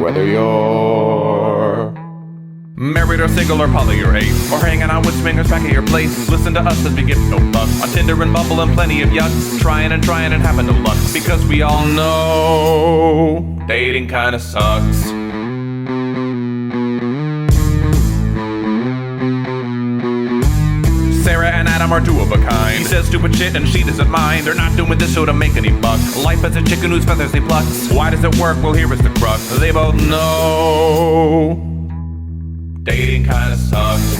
Whether you're married or single or poly or ace, or hanging out with swingers back at your place, listen to us as we give no fuck on Tinder and Bumble and plenty of yucks, trying and having no luck, because we all know dating kinda sucks. Sarah and Adam are two of a kind. He says stupid shit and she doesn't mind. They're not doing this show to make any buck. Life as a chicken whose feathers they pluck. Why does it work? Well, here is the crux. They both know dating kinda sucks.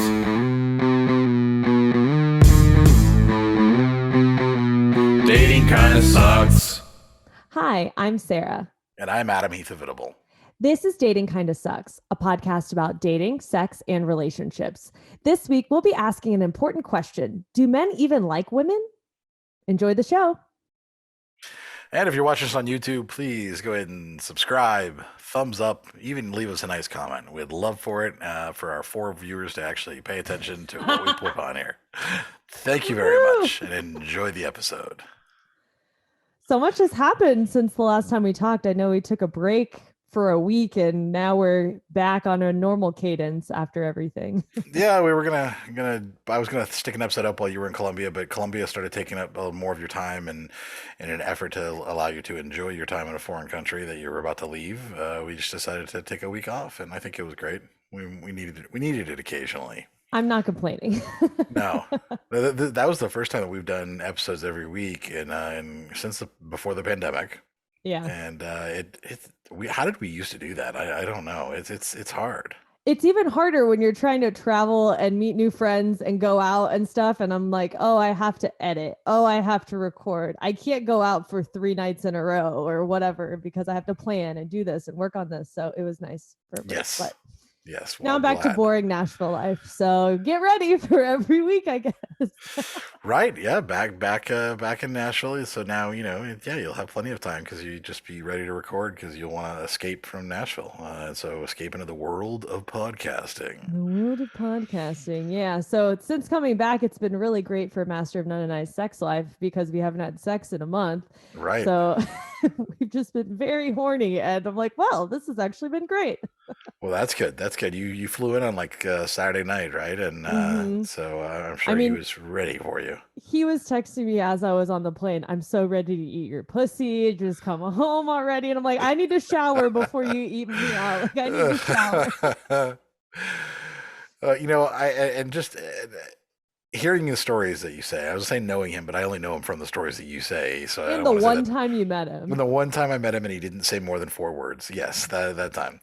Dating kinda sucks. Hi, I'm Sarah. And I'm Adam Heath Avitable. This is Dating Kinda Sucks, a podcast about dating, sex, and relationships. This week, we'll be asking an important question. Do men even like women? Enjoy the show. And if you're watching us on YouTube, please go ahead and subscribe, thumbs up, even leave us a nice comment. We'd love for it, for our 4 viewers to actually pay attention to what we put on here. Thank you very much, and enjoy the episode. So much has happened since the last time we talked. I know we took a break for a week, and now we're back on a normal cadence after everything. Yeah, we were I was gonna stick an episode up while you were in Colombia, but Colombia started taking up more of your time, and in an effort to allow you to enjoy your time in a foreign country that you were about to leave, we just decided to take a week off, and I think it was great. We needed it occasionally. I'm not complaining. No, that was the first time that we've done episodes every week, and since before the pandemic. Yeah. And how did we used to do that? I don't know. It's hard. It's even harder when you're trying to travel and meet new friends and go out and stuff. And I'm like, oh, I have to edit. Oh, I have to record. I can't go out for 3 nights in a row or whatever because I have to plan and do this and work on this. So it was nice for a break. Yes. But yes. Now I'm back to boring Nashville life. So get ready for every week, I guess. Right. Yeah. Back in Nashville. So now, you'll have plenty of time because you just be ready to record because you'll want to escape from Nashville. So escape into the world of podcasting. The world of podcasting. Yeah. So since coming back, it's been really great for Master of None and I's sex life because we haven't had sex in a month. Right. So we've just been very horny. And I'm like, well, this has actually been great. Well, that's good. That's good. You flew in on like Saturday night, right? And so I'm sure he was ready for you. He was texting me as I was on the plane. I'm so ready to eat your pussy. Just come home already. And I'm like, I need to shower before you eat me out. Like I need to shower. Hearing the stories that you say, I was saying knowing him, but I only know him from the stories that you say. So and the one time you met him. When the one time I met him and he didn't say more than 4 words. Yes, that time.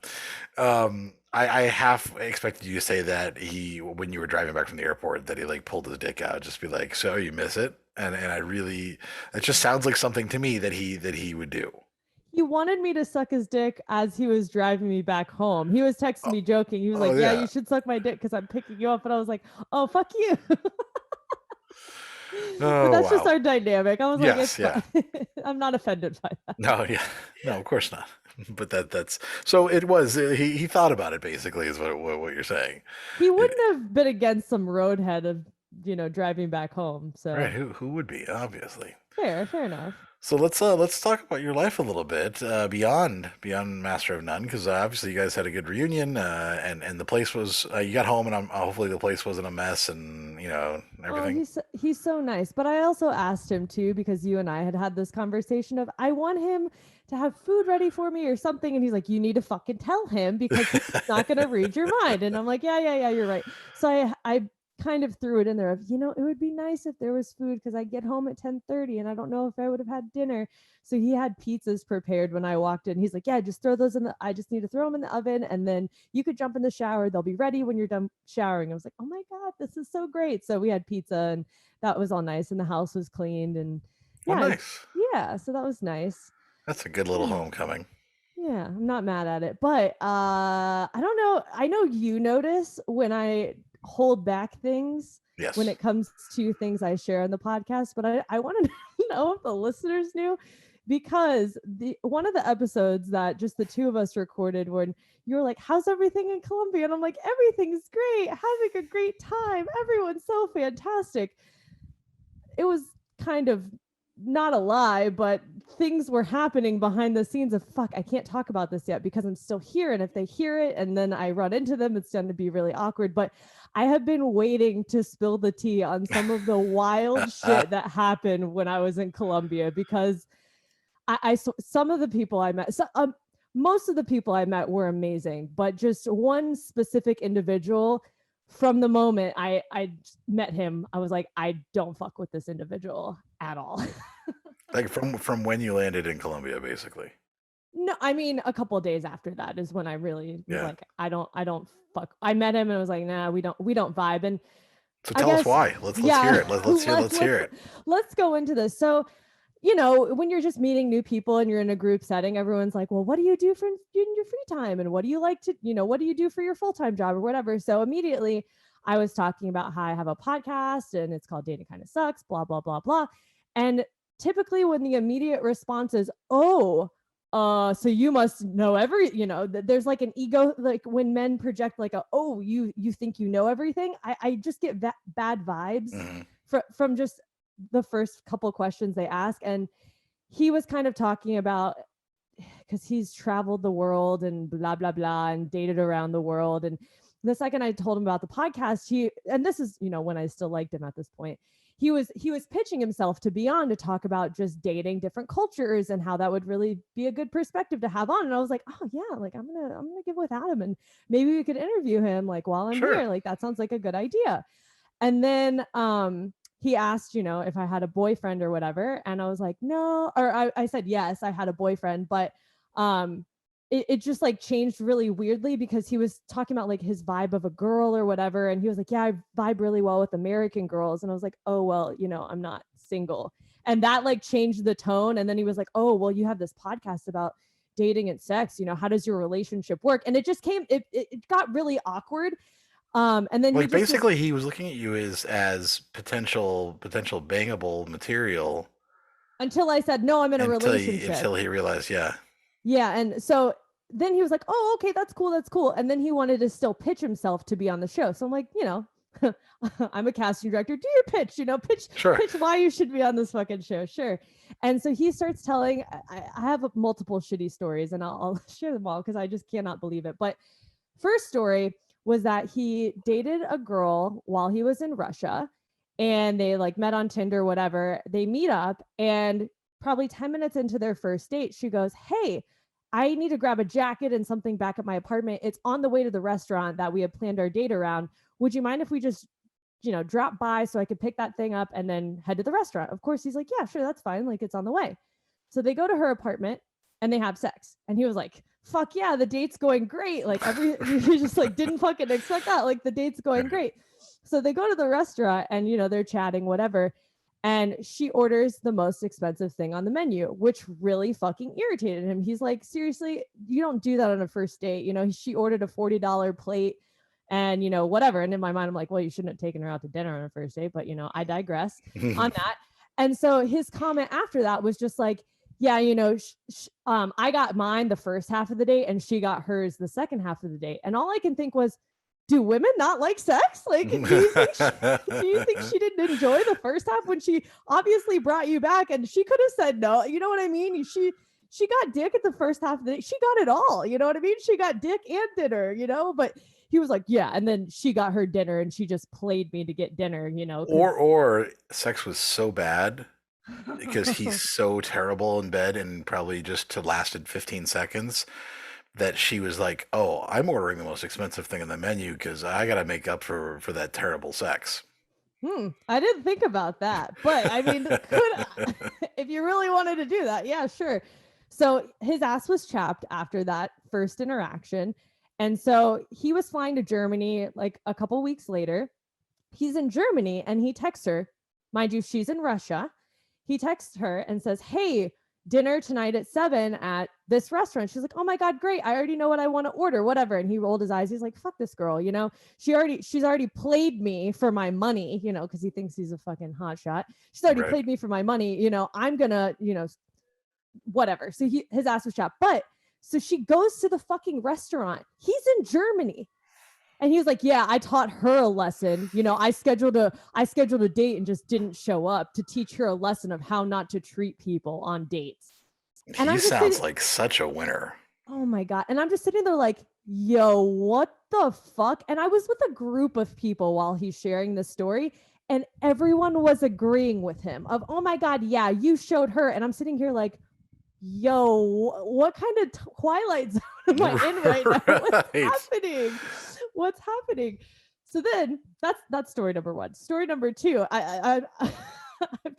I half expected you to say that when you were driving back from the airport, that he like pulled his dick out, just be like, so you miss it? And it just sounds like something to me that he would do. He wanted me to suck his dick as he was driving me back home. He was texting me joking. He was like, yeah, you should suck my dick because I'm picking you up. And I was like, oh, fuck you. But that's just our dynamic. I was like, I'm not offended by that. No, of course not. But that's so it was. He thought about it basically, is what you're saying. He wouldn't have been against some roadhead of driving back home. So right, who would be, obviously. Fair enough. So let's talk about your life a little bit beyond Master of None, because obviously you guys had a good reunion, and the place was you got home, and hopefully the place wasn't a mess, and everything. Oh, he's so nice. But I also asked him too, because you and I had this conversation of I want him to have food ready for me or something, and he's like, you need to fucking tell him because he's not gonna read your mind. And I'm like, yeah, you're right. So I kind of threw it in there of, it would be nice if there was food because I get home at 10:30 and I don't know if I would have had dinner. So he had pizzas prepared when I walked in. He's like, yeah, just throw those I just need to throw them in the oven and then you could jump in the shower. They'll be ready when you're done showering. I was like, oh my God, this is so great. So we had pizza and that was all nice. And the house was cleaned and nice. Yeah. So that was nice. That's a good little homecoming. Yeah, I'm not mad at it, but I don't know. I know you notice when I hold back things when it comes to things I share on the podcast, but I want to know if the listeners knew, because one of the episodes that just the two of us recorded when you were like, how's everything in Colombia? And I'm like, everything's great, having a great time, everyone's so fantastic. It was kind of not a lie, but things were happening behind the scenes of fuck, I can't talk about this yet because I'm still here. And if they hear it and then I run into them, it's going to be really awkward. But I have been waiting to spill the tea on some of the wild shit that happened when I was in Colombia, because some of the people I met, most of the people I met were amazing, but just one specific individual, from the moment I met him, I was like, I don't fuck with this individual at all. Like from when you landed in Colombia, basically. No, I mean, a couple of days after that is when I really was Yeah. like, I don't fuck. I met him and I was like, nah, we don't vibe. And So I tell us guess- why. Let's yeah, hear it. Let's hear it. Let's go into this. So, you know, when you're just meeting new people and you're in a group setting, everyone's like, well, what do you do in your free time? And what do you like to, you know, what do you do for your full-time job or whatever? So immediately I was talking about how I have a podcast and it's called Dating Kind of Sucks, blah, blah, blah, blah. And typically when the immediate response is, oh, so you must know there's like an ego, like when men project like you think you know everything. I just get bad vibes from just the first couple questions they ask. And he was kind of talking about, because he's traveled the world and blah, blah, blah, and dated around the world. And the second I told him about the podcast, and this is, you know, when I still liked him at this point, he was pitching himself to be on to talk about just dating different cultures and how that would really be a good perspective to have on. And I was like, oh yeah, like I'm gonna get with Adam and maybe we could interview him like while I'm here. Like that sounds like a good idea. And then he asked, you know, if I had a boyfriend or whatever. And I was like, no, or I said, yes, I had a boyfriend, but it just like changed really weirdly because he was talking about like his vibe of a girl or whatever. And he was like, yeah, I vibe really well with American girls. And I was like, oh, well, you know, I'm not single. And that like changed the tone. And then he was like, oh, well, you have this podcast about dating and sex, you know, how does your relationship work? And it just it got really awkward. And then like basically he was looking at you as potential bangable material until I said, no, I'm in a relationship. Until he realized, yeah. Yeah. And so then he was like, oh, okay, that's cool. And then he wanted to still pitch himself to be on the show. So I'm like, you know, I'm a casting director. Do your pitch, you know, pitch why you should be on this fucking show. Sure. And so he starts telling, I have multiple shitty stories and I'll share them all because I just cannot believe it. But first story was that he dated a girl while he was in Russia and they like met on Tinder, whatever. They meet up and probably 10 minutes into their first date, she goes, hey, I need to grab a jacket and something back at my apartment. It's on the way to the restaurant that we had planned our date around. Would you mind if we just, you know, drop by so I could pick that thing up and then head to the restaurant? Of course, he's like, yeah, sure, that's fine. Like, it's on the way. So they go to her apartment and they have sex. And he was like, fuck yeah, the date's going great. Like he just like didn't fucking expect that. Like the date's going great. So they go to the restaurant and, you know, they're chatting, whatever. And she orders the most expensive thing on the menu, which really fucking irritated him. He's like, seriously, you don't do that on a first date. You know, she ordered a $40 plate and, you know, whatever. And in my mind, I'm like, well, you shouldn't have taken her out to dinner on a first date, but, you know, I digress on that. And so his comment after that was just like, yeah, you know, I got mine the first half of the date and she got hers the second half of the date. And all I can think was, do women not like sex? Like, do you think she didn't enjoy the first half when she obviously brought you back and she could have said no? You know what I mean? She got dick at the first half of the day. She got it all. You know what I mean? She got dick and dinner, you know, but he was like, yeah. And then she got her dinner and she just played me to get dinner, you know. Or sex was so bad because he's so terrible in bed and probably just lasted 15 seconds that she was like, oh, I'm ordering the most expensive thing on the menu because I got to make up for that terrible sex. I didn't think about that. But I mean, if you really wanted to do that, yeah, sure. So his ass was chapped after that first interaction. And so he was flying to Germany like a couple weeks later. He's in Germany and he texts her. Mind you, she's in Russia. He texts her and says, hey, dinner tonight at 7 at this restaurant. She's like, oh my God, great. I already know what I want to order, whatever. And he rolled his eyes. He's like, fuck this girl. You know, she's already played me for my money, you know, cause he thinks he's a fucking hotshot. She's already played me for my money. You know, I'm gonna, you know, whatever. So his ass was chopped. But so she goes to the fucking restaurant. He's in Germany. And he was like, yeah, I taught her a lesson. You know, I scheduled a date and just didn't show up to teach her a lesson of how not to treat people on dates. And He I'm just sounds sitting, like such a winner. oh my God. And I'm just sitting there like, yo, what the fuck? And I was with a group of people while he's sharing this story, and everyone was agreeing with him of, oh my God, yeah, you showed her. And I'm sitting here like, yo, what kind of Twilight Zone am I in right now? What's Right. happening? What's happening? So then that's story number one. Story number two, I've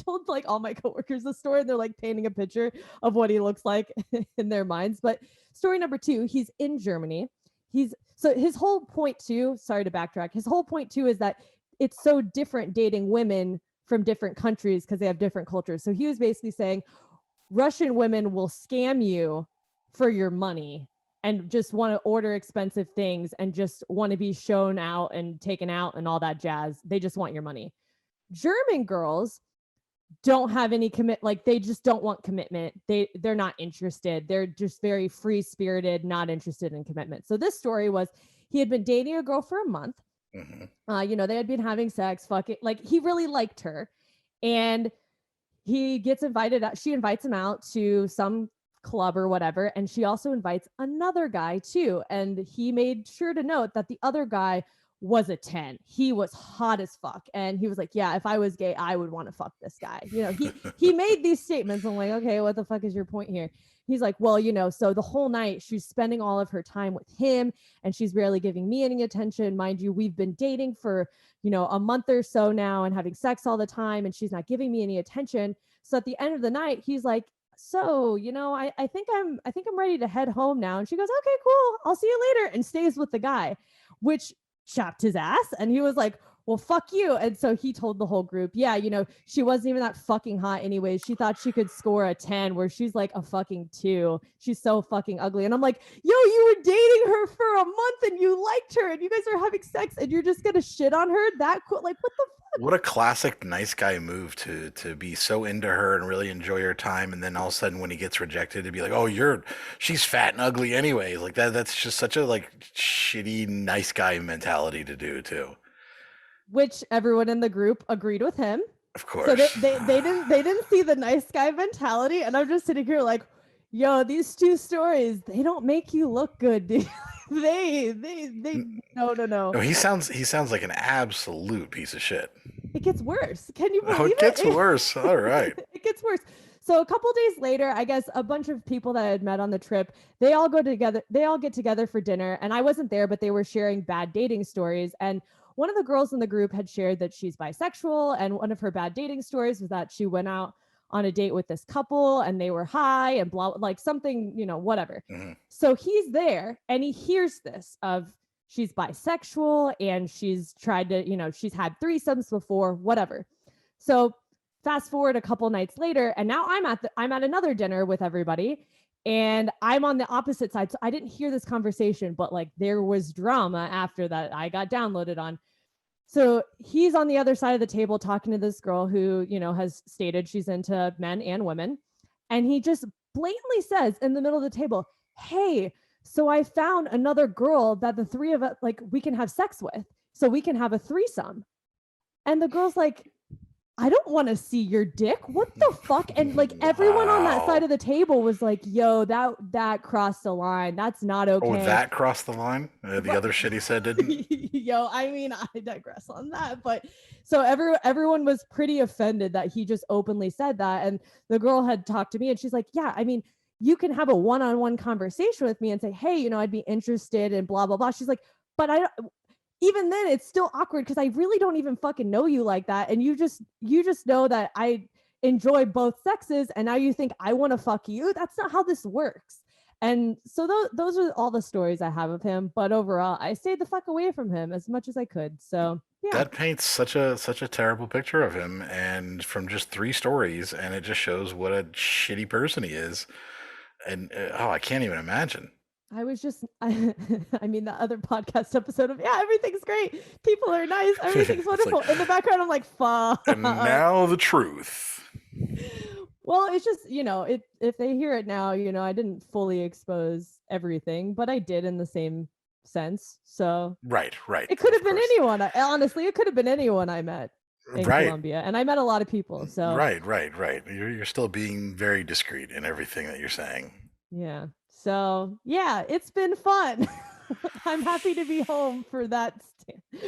told like all my coworkers the story, and they're like painting a picture of what he looks like in their minds. But story number two, he's in Germany. So his whole point too, sorry to backtrack, his whole point too is that it's so different dating women from different countries because they have different cultures. So he was basically saying Russian women will scam you for your money and just want to order expensive things and just want to be shown out and taken out and all that jazz. They just want your money. German girls don't have any like they just don't want commitment. They're not interested. They're just very free spirited, not interested in commitment. So this story was he had been dating a girl for a month. You know, they had been having sex, fucking, like he really liked her, and he gets invited out. She invites him out to some club or whatever, and she also invites another guy too. And he made sure to note that the other guy was a 10. He was hot as fuck, and he was like, yeah, if I was gay, I would want to fuck this guy. You know, he made these statements. I'm like, okay, what the fuck is your point here? He's like, well, you know, so the whole night she's spending all of her time with him, and she's barely giving me any attention. Mind you, we've been dating for, you know, a month or so now and having sex all the time, and she's not giving me any attention. So at the end of the night, he's like, so, you know, I think I'm ready to head home now. And she goes, okay, cool, I'll see you later, and stays with the guy, which chapped his ass. And he was like, well, fuck you. And so he told the whole group, yeah, you know, she wasn't even that fucking hot anyways. She thought she could score a 10 where she's like a fucking 2. She's so fucking ugly. And I'm like, yo, you were dating her for a month and you liked her and you guys are having sex and you're just gonna shit on her that quick? Like, what the fuck? What a classic nice guy move to be so into her and really enjoy your time, and then all of a sudden when he gets rejected to be like, oh, she's fat and ugly anyways. Like that's just such a like shitty nice guy mentality to do too. Which everyone in the group agreed with him. Of course. So they didn't see the nice guy mentality, and I'm just sitting here like, yo, these two stories, they don't make you look good, dude. they no. No, he sounds like an absolute piece of shit. It gets worse. Can you believe Oh, it gets worse. All right. It gets worse. So a couple days later, I guess a bunch of people that I had met on the trip, they all get together for dinner, and I wasn't there, but they were sharing bad dating stories. And one of the girls in the group had shared that she's bisexual, and one of her bad dating stories was that she went out on a date with this couple and they were high and blah, like something, you know, whatever. Mm-hmm. So he's there and he hears this of she's bisexual and she's tried to, you know, she's had threesomes before, whatever. So fast forward a couple nights later, and now I'm at another dinner with everybody, and I'm on the opposite side. So I didn't hear this conversation, but like there was drama after that I got downloaded on. So he's on the other side of the table talking to this girl who, you know, has stated she's into men and women. And he just blatantly says in the middle of the table, hey, so I found another girl that the three of us, like, we can have sex with, so we can have a threesome. And the girl's like, I don't want to see your dick. What the fuck? And like everyone on that side of the table was like, yo, that crossed the line. That's not okay. Oh, that crossed the line? The other shit he said didn't? Yo, I mean, I digress on that. But so everyone was pretty offended that he just openly said that. And the girl had talked to me and she's like, yeah, I mean, you can have a one-on-one conversation with me and say, hey, you know, I'd be interested in blah, blah, blah. She's like, but even then it's still awkward because I really don't even fucking know you like that. And you just know that I enjoy both sexes and now you think I want to fuck you. That's not how this works. And so those are all the stories I have of him. But overall, I stayed the fuck away from him as much as I could. So yeah. That paints such a terrible picture of him, and from just 3 stories, and it just shows what a shitty person he is. And I can't even imagine. I was just, I mean, the other podcast episode of, yeah, everything's great. People are nice. Everything's wonderful. Like, in the background, I'm like, fuck. And now the truth. Well, it's just, you know, if they hear it now, you know, I didn't fully expose everything, but I did in the same sense. So Right. it could have Of been course. anyone. Honestly, it could have been anyone I met in Right. Colombia, and I met a lot of people. So Right. You're still being very discreet in everything that you're saying. yeah. So yeah, it's been fun. I'm happy to be home for that.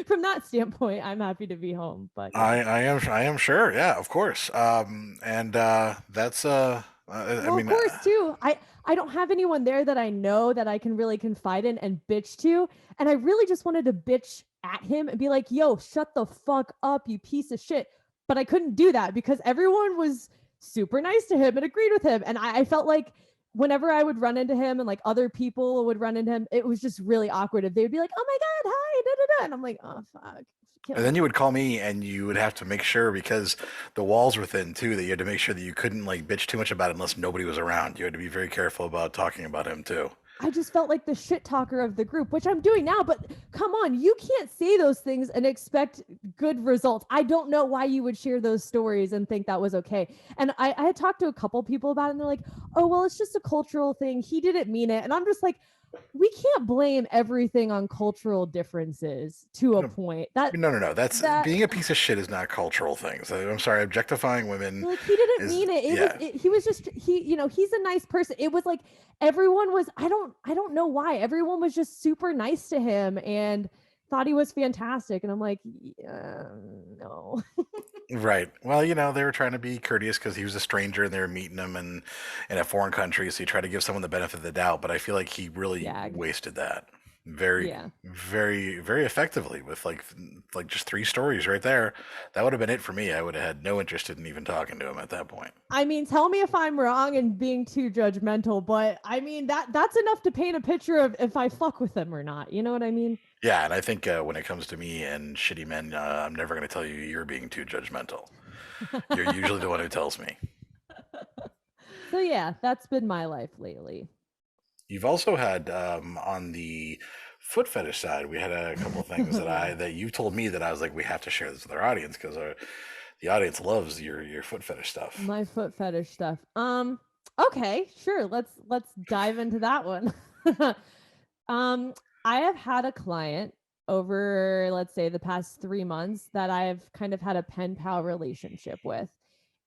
From that standpoint, I'm happy to be home. But yeah. I am sure. Yeah, of course. And that's I Well, mean, of course, too. I don't have anyone there that I know that I can really confide in and bitch to, and I really just wanted to bitch at him and be like, "Yo, shut the fuck up, you piece of shit." But I couldn't do that because everyone was super nice to him and agreed with him, and I felt like whenever I would run into him and like other people would run into him, it was just really awkward. If they would be like, "Oh my god, hi," da, da, da, and I'm like, "Oh fuck." and then you would call me, and you would have to make sure, because the walls were thin too, that you had to make sure that you couldn't like bitch too much about it unless nobody was around. You had to be very careful about talking about him too. I just felt like the shit talker of the group, which I'm doing now, but come on, you can't say those things and expect good results. I don't know why you would share those stories and think that was okay. And I had talked to a couple people about it, and they're like, "Oh, well, it's just a cultural thing. He didn't mean it." And I'm just like, we can't blame everything on cultural differences to a point. No. That's that being a piece of shit is not cultural things. I'm sorry, objectifying women like he didn't is mean it. yeah. He was just he's a nice person. It was like everyone was I don't know why. Everyone was just super nice to him and thought he was fantastic. And I'm like, yeah, no. Right. Well, they were trying to be courteous because he was a stranger and they were meeting him in a foreign country. So you try to give someone the benefit of the doubt. But I feel like he really Yeah. wasted that very, Yeah. very, very effectively with like just 3 stories right there. That would have been it for me. I would have had no interest in even talking to him at that point. I mean, tell me if I'm wrong and being too judgmental, but I mean that's enough to paint a picture of if I fuck with them or not. You know what I mean? Yeah. And I think when it comes to me and shitty men, I'm never going to tell you you're being too judgmental. You're usually the one who tells me. So yeah, that's been my life lately. You've also had on the foot fetish side, we had a couple of things that you told me that I was like, we have to share this with our audience because the audience loves your foot fetish stuff. My foot fetish stuff. Okay, sure. Let's dive into that one. I have had a client over, let's say, the past 3 months that I've kind of had a pen pal relationship with.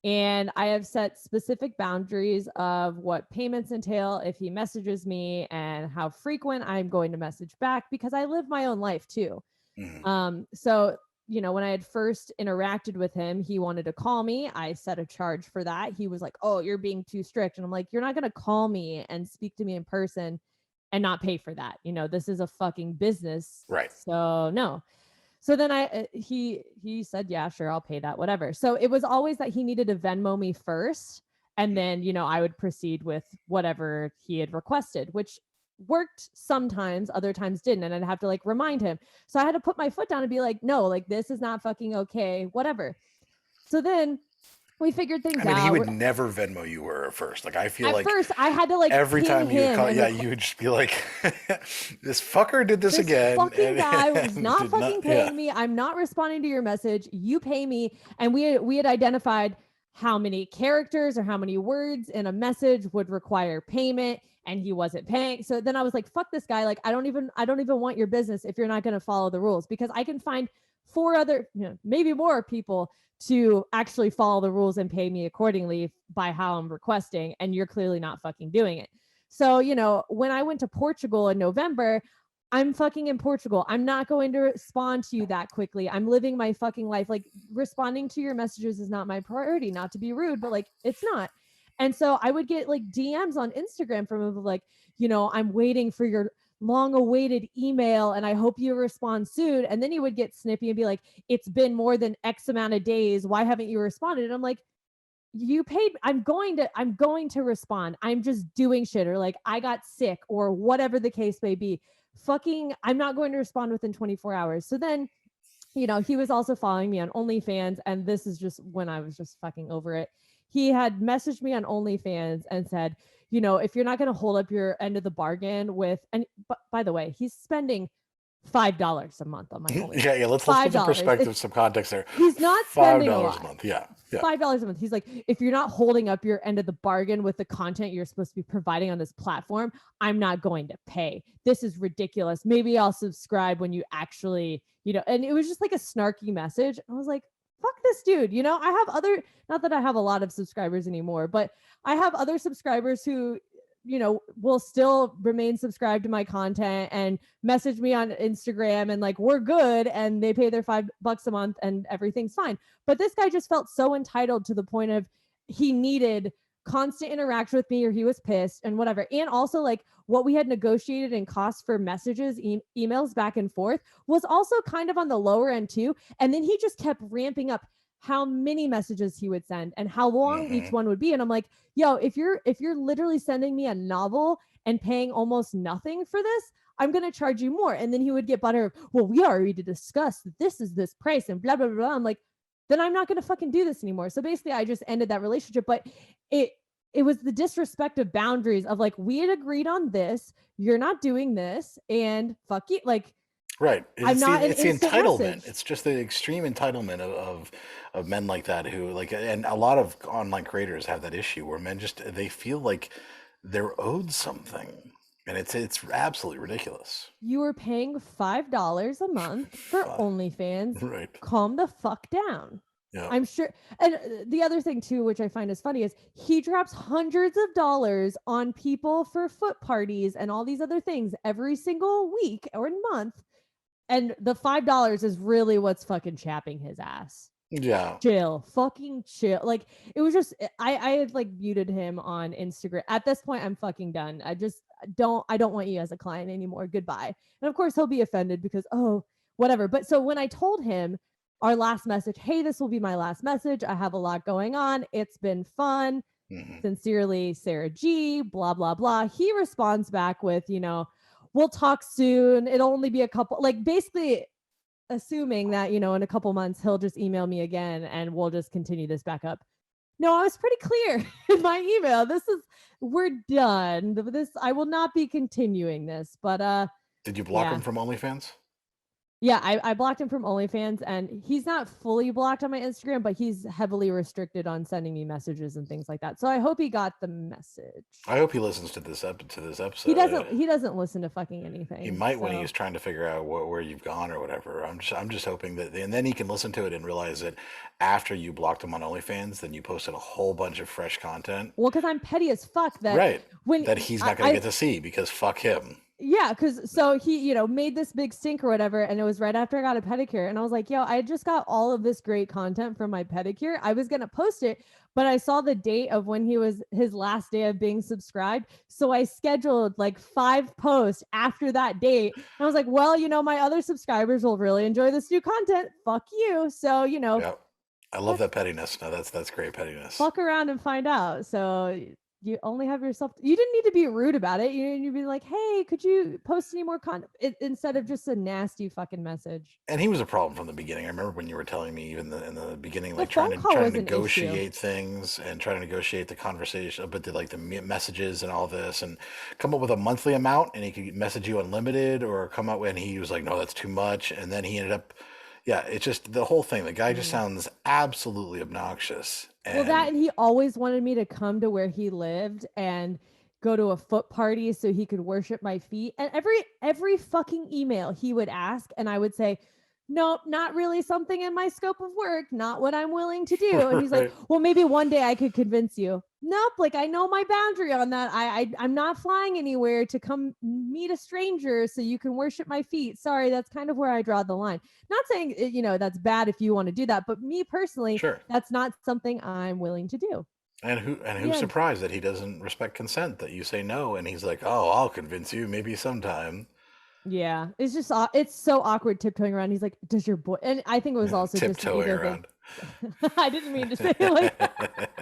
And I have set specific boundaries of what payments entail if he messages me and how frequent I'm going to message back because I live my own life too. So, when I had first interacted with him, he wanted to call me. I set a charge for that. He was like, "Oh, you're being too strict." And I'm like, "You're not going to call me and speak to me in person and not pay for that. This is a fucking business." Right. So no. So then he said, "Yeah, sure, I'll pay that, whatever." So it was always that he needed to Venmo me first, and then I would proceed with whatever he had requested, which worked sometimes, other times didn't, and I'd have to like remind him. So I had to put my foot down and be like, "No, like this is not fucking okay, whatever." So then we figured things out. I mean, he would never Venmo you at first. Like I feel like at first I had to like every ping time you would him call, and yeah, you would just be like, "This fucker did this again." Fucking guy was not did fucking paying me. I'm not responding to your message. You pay me. And we had identified how many characters or how many words in a message would require payment, and he wasn't paying. So then I was like, fuck this guy. Like I don't even want your business if you're not going to follow the rules, because I can find 4 other, maybe more people to actually follow the rules and pay me accordingly by how I'm requesting, and you're clearly not fucking doing it. So, when I went to Portugal in November, I'm fucking in Portugal. I'm not going to respond to you that quickly. I'm living my fucking life. Like responding to your messages is not my priority, not to be rude, but like it's not. And so I would get like DMs on Instagram from him like, "I'm waiting for your long awaited email and I hope you respond soon." And then he would get snippy and be like, "It's been more than X amount of days. Why haven't you responded?" And I'm like, "You paid. I'm going to respond. I'm just doing shit, or like I got sick or whatever the case may be. Fucking, I'm not going to respond within 24 hours." So then, he was also following me on OnlyFans. And this is just when I was just fucking over it. He had messaged me on OnlyFans and said, "If you're not going to hold up your end of the bargain with," and by the way, he's spending $5 a month on my OnlyFans. Yeah. Let's put some $5. perspective, some context there. He's not spending a $5 lot. a month. Yeah. $5 a month. He's like, if you're not holding up your end of the bargain with the content you're supposed to be providing on this platform, I'm not going to pay. This is ridiculous. Maybe I'll subscribe when you actually, and it was just like a snarky message. I was like, fuck this dude. I have not that I have a lot of subscribers anymore, but I have other subscribers who, will still remain subscribed to my content and message me on Instagram and like, we're good. And they pay their $5 a month and everything's fine. But this guy just felt so entitled to the point of he needed constant interaction with me or he was pissed and whatever. And also like what we had negotiated in costs for messages, emails back and forth was also kind of on the lower end too. And then he just kept ramping up how many messages he would send and how long each one would be. And I'm like, yo, if you're literally sending me a novel and paying almost nothing for this, I'm going to charge you more. And then he would get butter. Well, we already discussed that this is this price and blah, blah, blah. I'm like, then I'm not going to fucking do this anymore. So basically I just ended that relationship, but it was the disrespect of boundaries of like, we had agreed on this, you're not doing this and fuck you. Like, right. It's the entitlement. Message. It's just the extreme entitlement of men like that who like, and a lot of online creators have that issue where men just, they feel like they're owed something. And it's absolutely ridiculous. You were paying $5 a month for OnlyFans. Right. Calm the fuck down. Yeah. I'm sure. And the other thing too, which I find is funny, is he drops hundreds of dollars on people for foot parties and all these other things every single week or month. And the $5 is really what's fucking chapping his ass. Yeah. Fucking chill. Like it was just, I had like muted him on Instagram. At this point, I'm fucking done. I don't want you as a client anymore. Goodbye. And of course he'll be offended because, oh, whatever. But so when I told him our last message, hey, this will be my last message. I have a lot going on. It's been fun. Sincerely, Sarah G, blah, blah, blah. He responds back with, we'll talk soon. It'll only be a couple, like basically assuming that, in a couple months, he'll just email me again and we'll just continue this back up. No, I was pretty clear in my email. We're done. I will not be continuing this, but, did you block him from OnlyFans? Yeah, I blocked him from OnlyFans, and he's not fully blocked on my Instagram, but he's heavily restricted on sending me messages and things like that. So I hope he got the message. I hope he listens to this episode. He doesn't listen to fucking anything. He might when he's trying to figure out where you've gone or whatever. I'm just hoping that, and then he can listen to it and realize that after you blocked him on OnlyFans, then you posted a whole bunch of fresh content. Well, because I'm petty as fuck that he's not going to get to see because fuck him. Yeah, because so he, made this big stink or whatever, and it was right after I got a pedicure, and I was like, yo, I just got all of this great content from my pedicure. I was gonna post it, but I saw the date of when his last day of being subscribed, so I scheduled like 5 posts after that date. And I was like, well, my other subscribers will really enjoy this new content. Fuck you. So Yep. I love that pettiness. No, that's great pettiness. Fuck around and find out. So you only have yourself. You didn't need to be rude about it. You'd be like, hey, could you post any more content instead of just a nasty fucking message. And he was a problem from the beginning. I remember when you were telling me even in the beginning, like phone trying call to was an negotiate things and trying to negotiate the conversation, but the messages and all this, and come up with a monthly amount, and he could message you unlimited, or come out when he was like, no, that's too much, and then he ended up. Yeah, it's just the whole thing. The guy just sounds absolutely obnoxious. And he always wanted me to come to where he lived and go to a foot party so he could worship my feet. And every fucking email he would ask, and I would say, nope, not really something in my scope of work, not what I'm willing to do. And he's like, well, maybe one day I could convince you. Nope, like I know my boundary on that. I'm not flying anywhere to come meet a stranger so you can worship my feet. Sorry, that's kind of where I draw the line. Not saying, that's bad if you want to do that, but me personally, that's not something I'm willing to do. And who's surprised that he doesn't respect consent, that you say no, and he's like, oh, I'll convince you maybe sometime. Yeah, it's just it's so awkward tiptoeing around. He's like, does your boy? And I think it was also tiptoeing just around. I didn't mean to say it like that.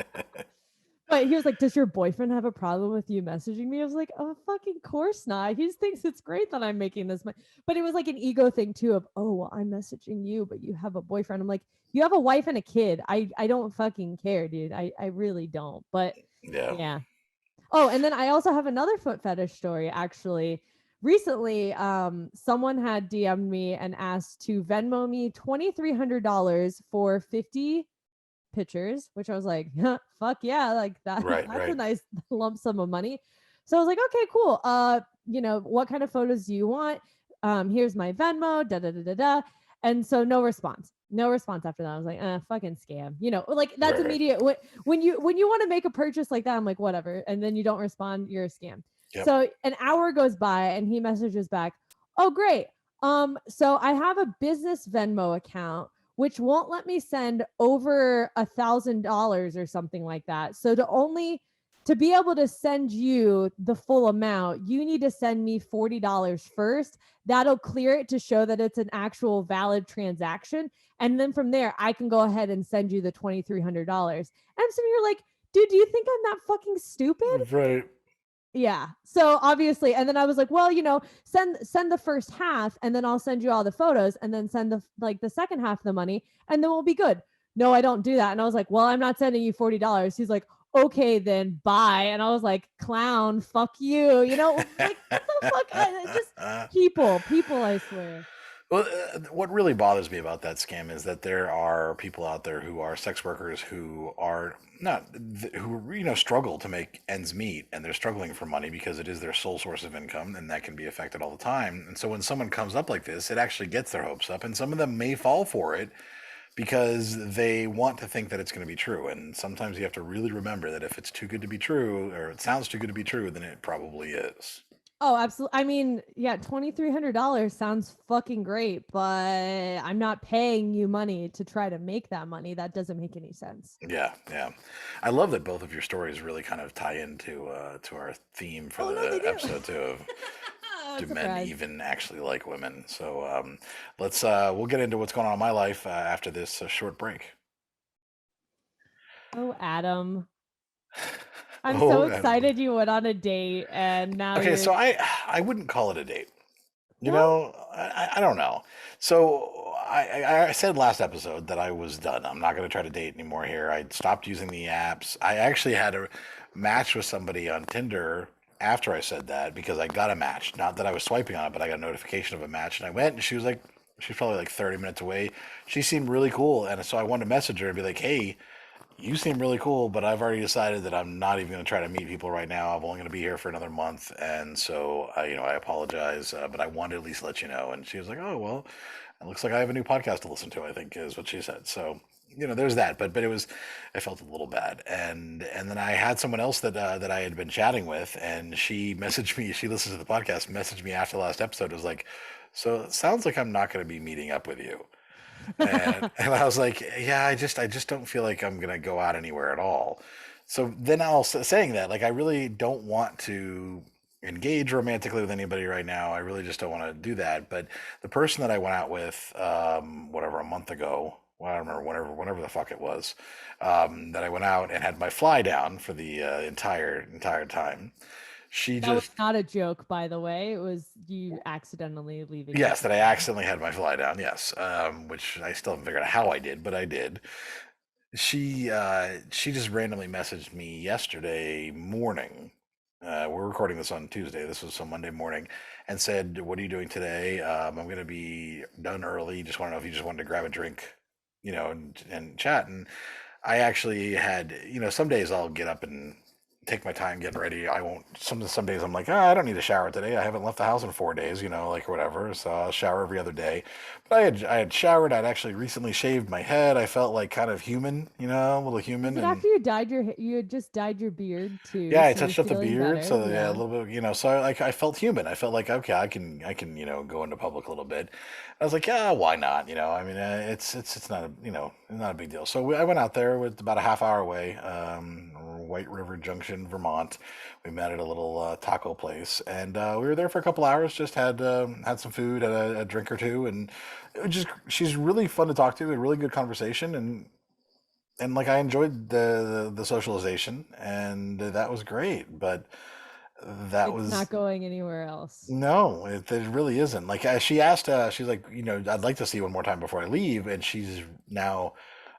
But he was like, does your boyfriend have a problem with you messaging me? I was like, oh, fucking course not. He just thinks it's great that I'm making this money. But it was like an ego thing too of, oh, well, I'm messaging you, but you have a boyfriend. I'm like, you have a wife and a kid. I don't fucking care, dude. I really don't. But yeah. Oh, and then I also have another foot fetish story, actually, recently, someone had DM'd me and asked to Venmo me $2,300 for 50 pictures, which I was like, fuck yeah, like that. Right, That's a right. nice lump sum of money. So I was like, okay, cool. What kind of photos do you want? Here's my Venmo, da da da da da. And so no response. No response after that. I was like, fucking scam. Like that's Right, right. immediate. When you want to make a purchase like that, I'm like, whatever. And then you don't respond, you're a scam. Yep. So an hour goes by and he messages back, oh great. So I have a business Venmo account which won't let me send over $1,000 or something like that. So to be able to send you the full amount, you need to send me $40 first. That'll clear it to show that it's an actual valid transaction. And then from there, I can go ahead and send you the $2,300. And so you're like, dude, do you think I'm that fucking stupid? Right. Yeah. So obviously, and then I was like, well, send the first half and then I'll send you all the photos and then send the second half of the money and then we'll be good. No, I don't do that. And I was like, well, I'm not sending you $40. He's like, okay, then bye. And I was like, clown, fuck you. Like what the fuck? Just people, I swear. Well, what really bothers me about that scam is that there are people out there who are sex workers who are not, who struggle to make ends meet, and they're struggling for money because it is their sole source of income, and that can be affected all the time. And so when someone comes up like this, it actually gets their hopes up, and some of them may fall for it because they want to think that it's going to be true. And sometimes you have to really remember that if it's too good to be true, or it sounds too good to be true, then it probably is. Oh, absolutely. I mean, yeah, $2,300 sounds fucking great, but I'm not paying you money to try to make that money. That doesn't make any sense. Yeah, yeah. I love that both of your stories really kind of tie into to our theme for the episode too of do men even actually like women? So we'll get into what's going on in my life after this short break. Oh, Adam. I'm so excited you went on a date and now Okay, you're... so I wouldn't call it a date. I don't know. So I said last episode that I was done. I'm not going to try to date anymore here. I stopped using the apps. I actually had a match with somebody on Tinder after I said that because I got a match. Not that I was swiping on it, but I got a notification of a match. And I went and she was probably like 30 minutes away. She seemed really cool. And so I wanted to message her and be like, hey, you seem really cool, but I've already decided that I'm not even going to try to meet people right now. I'm only going to be here for another month. And so, I apologize, but I wanted to at least let you know. And she was like, oh, well, it looks like I have a new podcast to listen to, I think is what she said. So, there's that, but I felt a little bad. And then I had someone else that I had been chatting with, and she messaged me, she listens to the podcast, messaged me after the last episode. It was like, so it sounds like I'm not going to be meeting up with you. and I was like, yeah, I just don't feel like I'm gonna go out anywhere at all. So then saying that, like, I really don't want to engage romantically with anybody right now. I really just don't want to do that. But the person that I went out with, whatever, a month ago, well, I don't remember, whenever the fuck it was, that I went out and had my fly down for the entire time. That was not a joke, by the way. It was you accidentally leaving. Yes, that I accidentally had my fly down. Yes, which I still haven't figured out how I did, but I did. She just randomly messaged me yesterday morning. We're recording this on Tuesday. This was on Monday morning, and said, "What are you doing today? I'm going to be done early. Just want to know if you just wanted to grab a drink, and chat." And I actually had, some days I'll get up and take my time getting ready. I won't. Some days I'm like, I don't need a shower today. I haven't left the house in 4 days, or whatever. So I'll shower every other day. But I had showered. I'd actually recently shaved my head. I felt like kind of human, a little human. But after you had just dyed your beard too. Yeah, I touched up the beard, better. so yeah, a little bit, So I felt human. I felt like, okay, I can go into public a little bit. I was like, yeah, why not? I mean, it's not not a big deal. So I went out there with about a half hour away. White River Junction, Vermont. We met at a little taco place, and we were there for a couple hours. Just had some food, had a drink or two, and she's really fun to talk to. A really good conversation, and like I enjoyed the socialization, and that was great. But it's not going anywhere else. No, it really isn't. Like she asked, she's like, I'd like to see you one more time before I leave, and she's now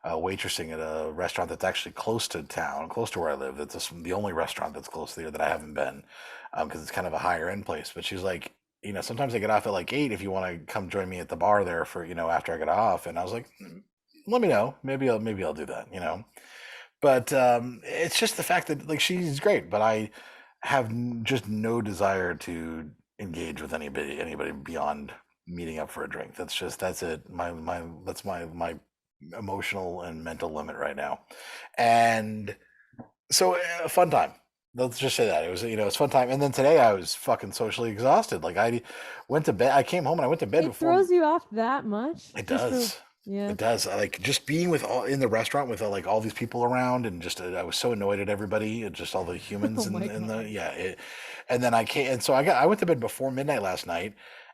waitressing at a restaurant that's actually close to town, close to where I live. That's the only restaurant that's close there that I haven't been, because it's kind of a higher end place. But she's like, sometimes I get off at like 8 if you want to come join me at the bar there for, after I get off. And I was like, let me know. Maybe I'll do that. But it's just the fact that like she's great, but I have just no desire to engage with anybody beyond meeting up for a drink. That's it. That's my emotional and mental limit right now. And so a fun time. Let's just say that it was, it's fun time. And then today I was fucking socially exhausted. Like I went to bed. I came home and I went to bed It before. throws you off that much? It Just does. yeah. It does. Like just being in the restaurant with like all these people around, and just I was so annoyed at everybody and just all the humans Oh my in the God. and then I came, and so I went to bed before midnight last night,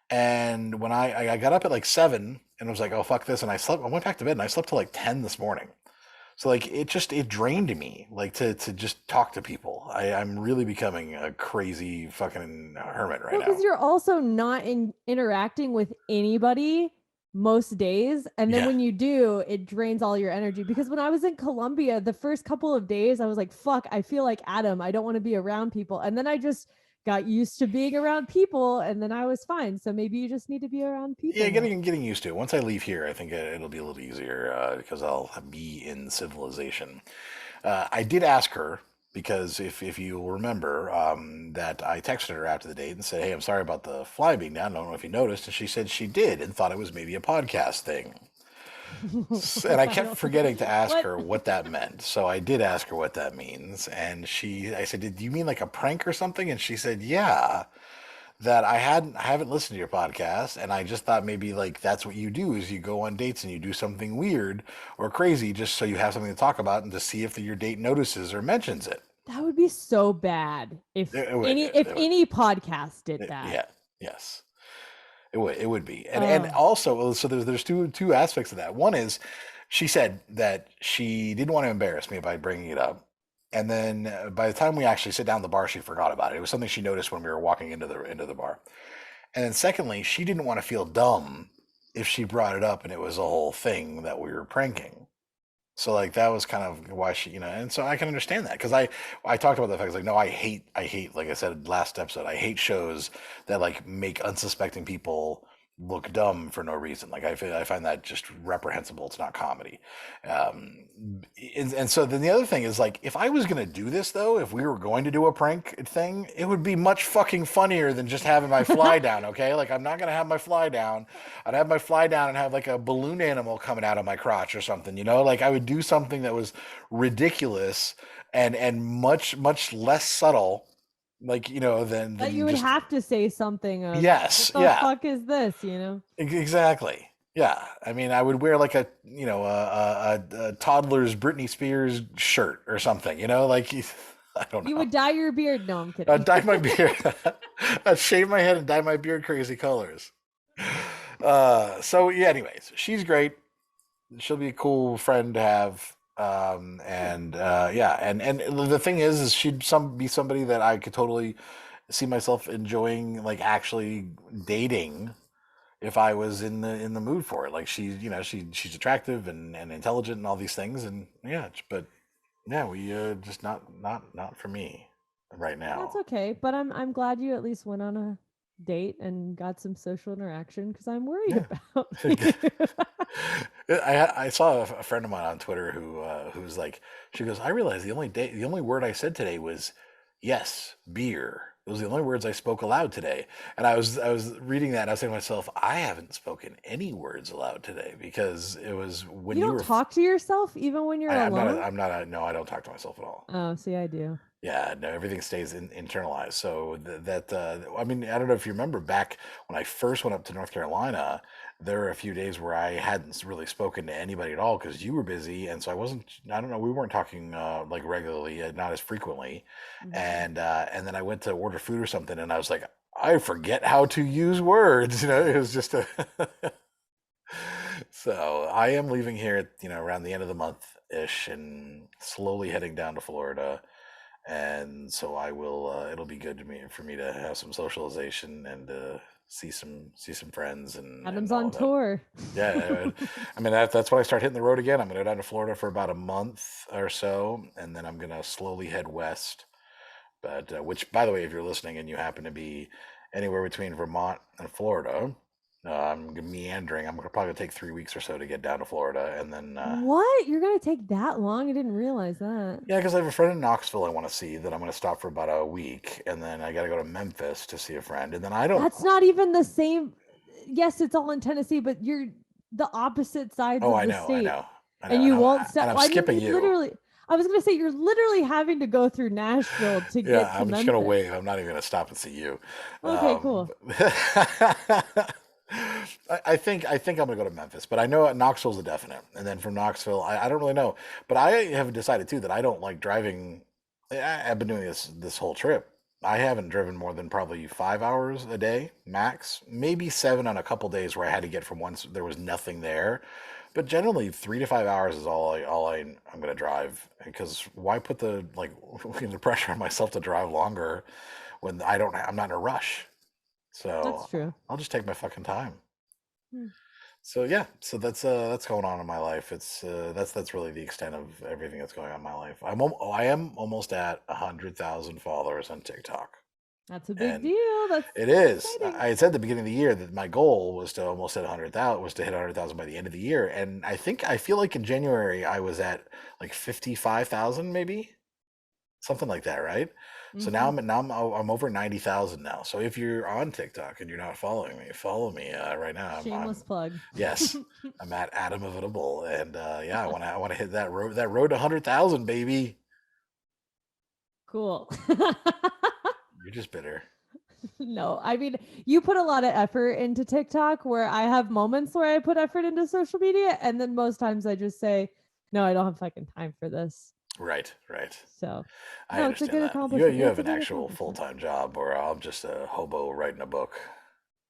and when I got up at like 7 and was like, oh fuck this, and I went back to bed and I slept till like 10 this morning. So like it drained me like to just talk to people. I'm really becoming a crazy fucking hermit right now. Because you're also not interacting with anybody most days, and then Yeah. when you do, it drains all your energy. Because when I was in Colombia, the first couple of days I was like, fuck, I feel like Adam, I don't want to be around people. And then I just got used to being around people, and then I was fine. So maybe you just need to be around people. Yeah, getting used to it. Once I leave here, I think it'll be a little easier because I'll be in civilization. I did ask her because if you remember that I texted her after the date and said, hey, I'm sorry about the fly being down. I don't know if you noticed. And she said she did and thought it was maybe a podcast thing. And I kept forgetting to ask her what that meant. So I did ask her what that means. And I said, did you mean like a prank or something? And she said, yeah, that I haven't listened to your podcast. And I just thought maybe like that's what you do is you go on dates and you do something weird or crazy just so you have something to talk about and to see if your date notices or mentions it. That would be so bad if any podcast did that. Yeah. Yes. It would be. And also, so there's two aspects of that. One is she said that she didn't want to embarrass me by bringing it up. And then by the time we actually sit down at the bar, she forgot about it. It was something she noticed when we were walking into the bar. And then secondly, she didn't want to feel dumb if she brought it up and it was a whole thing that we were pranking. So like that was kind of why she, and so I can understand that because I talked about the fact like no, I hate like I said last episode, I hate shows that like make unsuspecting people look dumb for no reason. Like I find that just reprehensible. It's not comedy. And so then the other thing is like if I was gonna do this though, if we were going to do a prank thing, it would be much fucking funnier than just having my fly down. Okay, like I'm not gonna have my fly down. I'd have my fly down and have like a balloon animal coming out of my crotch or something. Like I would do something that was ridiculous and much less subtle. Like than But you would have to say something of yes, what the fuck is this, Exactly. Yeah. I mean, I would wear like a toddler's Britney Spears shirt or something, like I don't know. You would dye your beard. No, I'm kidding. I'd dye my beard. I'd shave my head and dye my beard crazy colors. So yeah, anyways, she's great. She'll be a cool friend to have. And the thing is she'd be somebody that I could totally see myself enjoying, like actually dating if I was in the mood for it. Like she's she's attractive and intelligent and all these things, and but we just not for me right now. That's okay, but I'm glad you at least went on a date and got some social interaction because I'm worried about you. I saw a friend of mine on Twitter who's like, she goes, I realized the only word I said today was yes, beer. Those are the only words I spoke aloud today. And I was reading that and I was saying to myself, I haven't spoken any words aloud today because it was when you don't talk to yourself even when you're alone. No, I don't talk to myself at all. Oh, see, I do. Yeah, no, everything stays internalized. So I mean, I don't know if you remember back when I first went up to North Carolina, there were a few days where I hadn't really spoken to anybody at all because you were busy. And so I don't know, we weren't talking like regularly, not as frequently. Mm-hmm. And then I went to order food or something and I was like, I forget how to use words. It was just so I am leaving here at, around the end of the month-ish and slowly heading down to Florida. And so I will. It'll be good for me to have some socialization and see some friends. And Adam's on tour. Yeah, I mean that's when I start hitting the road again. I'm gonna go down to Florida for about a month or so, and then I'm gonna slowly head west. But which, by the way, if you're listening and you happen to be anywhere between Vermont and Florida. I'm meandering. I'm probably gonna take 3 weeks or so to get down to Florida, and then What? You're gonna take that long? I didn't realize that. yeah, because I have a friend in Knoxville I want to see that I'm gonna stop for about a week, and then I got to go to Memphis to see a friend, and then I don't. That's not even the same. Yes, it's all in Tennessee, but you're the opposite sides Oh, of I the know, I state, know, I know, and and you I'm won't stop. and I'm I mean, skipping you you. literally. I was gonna say you're literally having to go through Nashville to Yeah, get to I'm just gonna Memphis. wave. I'm not even gonna stop and see you. Okay, cool. I think I'm gonna go to Memphis, but I know Knoxville's a definite, and then from Knoxville, I don't really know, but I have decided too that I don't like driving. I've been doing this whole trip. I haven't driven more than probably 5 hours a day max, maybe 7 on a couple days where I had to get from once there was nothing there. But generally, 3 to 5 hours is I'm gonna drive, because why put the the pressure on myself to drive longer when I'm not in a rush. That's So true. I'll just take my fucking time. Hmm. So yeah, so that's going on in my life. It's that's really the extent of everything that's going on in my life. I am almost at 100,000 followers on TikTok, That's a big and deal. That's it is. exciting. I had said at the beginning of the year that my goal was to almost hit 100,000, was to hit 100,000 by the end of the year, and I feel like in January I was at like 55,000 maybe, something like that, right? So now Mhm. I'm over 90,000 now. So if you're on TikTok and you're not following me, follow me right now. Shameless plug. Yes, I'm at Adam Heath and yeah, I want to hit that road to 100,000, baby. Cool. You're just bitter. No, I mean, you put a lot of effort into TikTok, where I have moments where I put effort into social media, and then most times I just say, no, I don't have fucking time for this. Right, right. So, I no, it's a understand good that. accomplishment. You It's have a an good actual accomplishment. full-time job, or I'm just a hobo writing a book.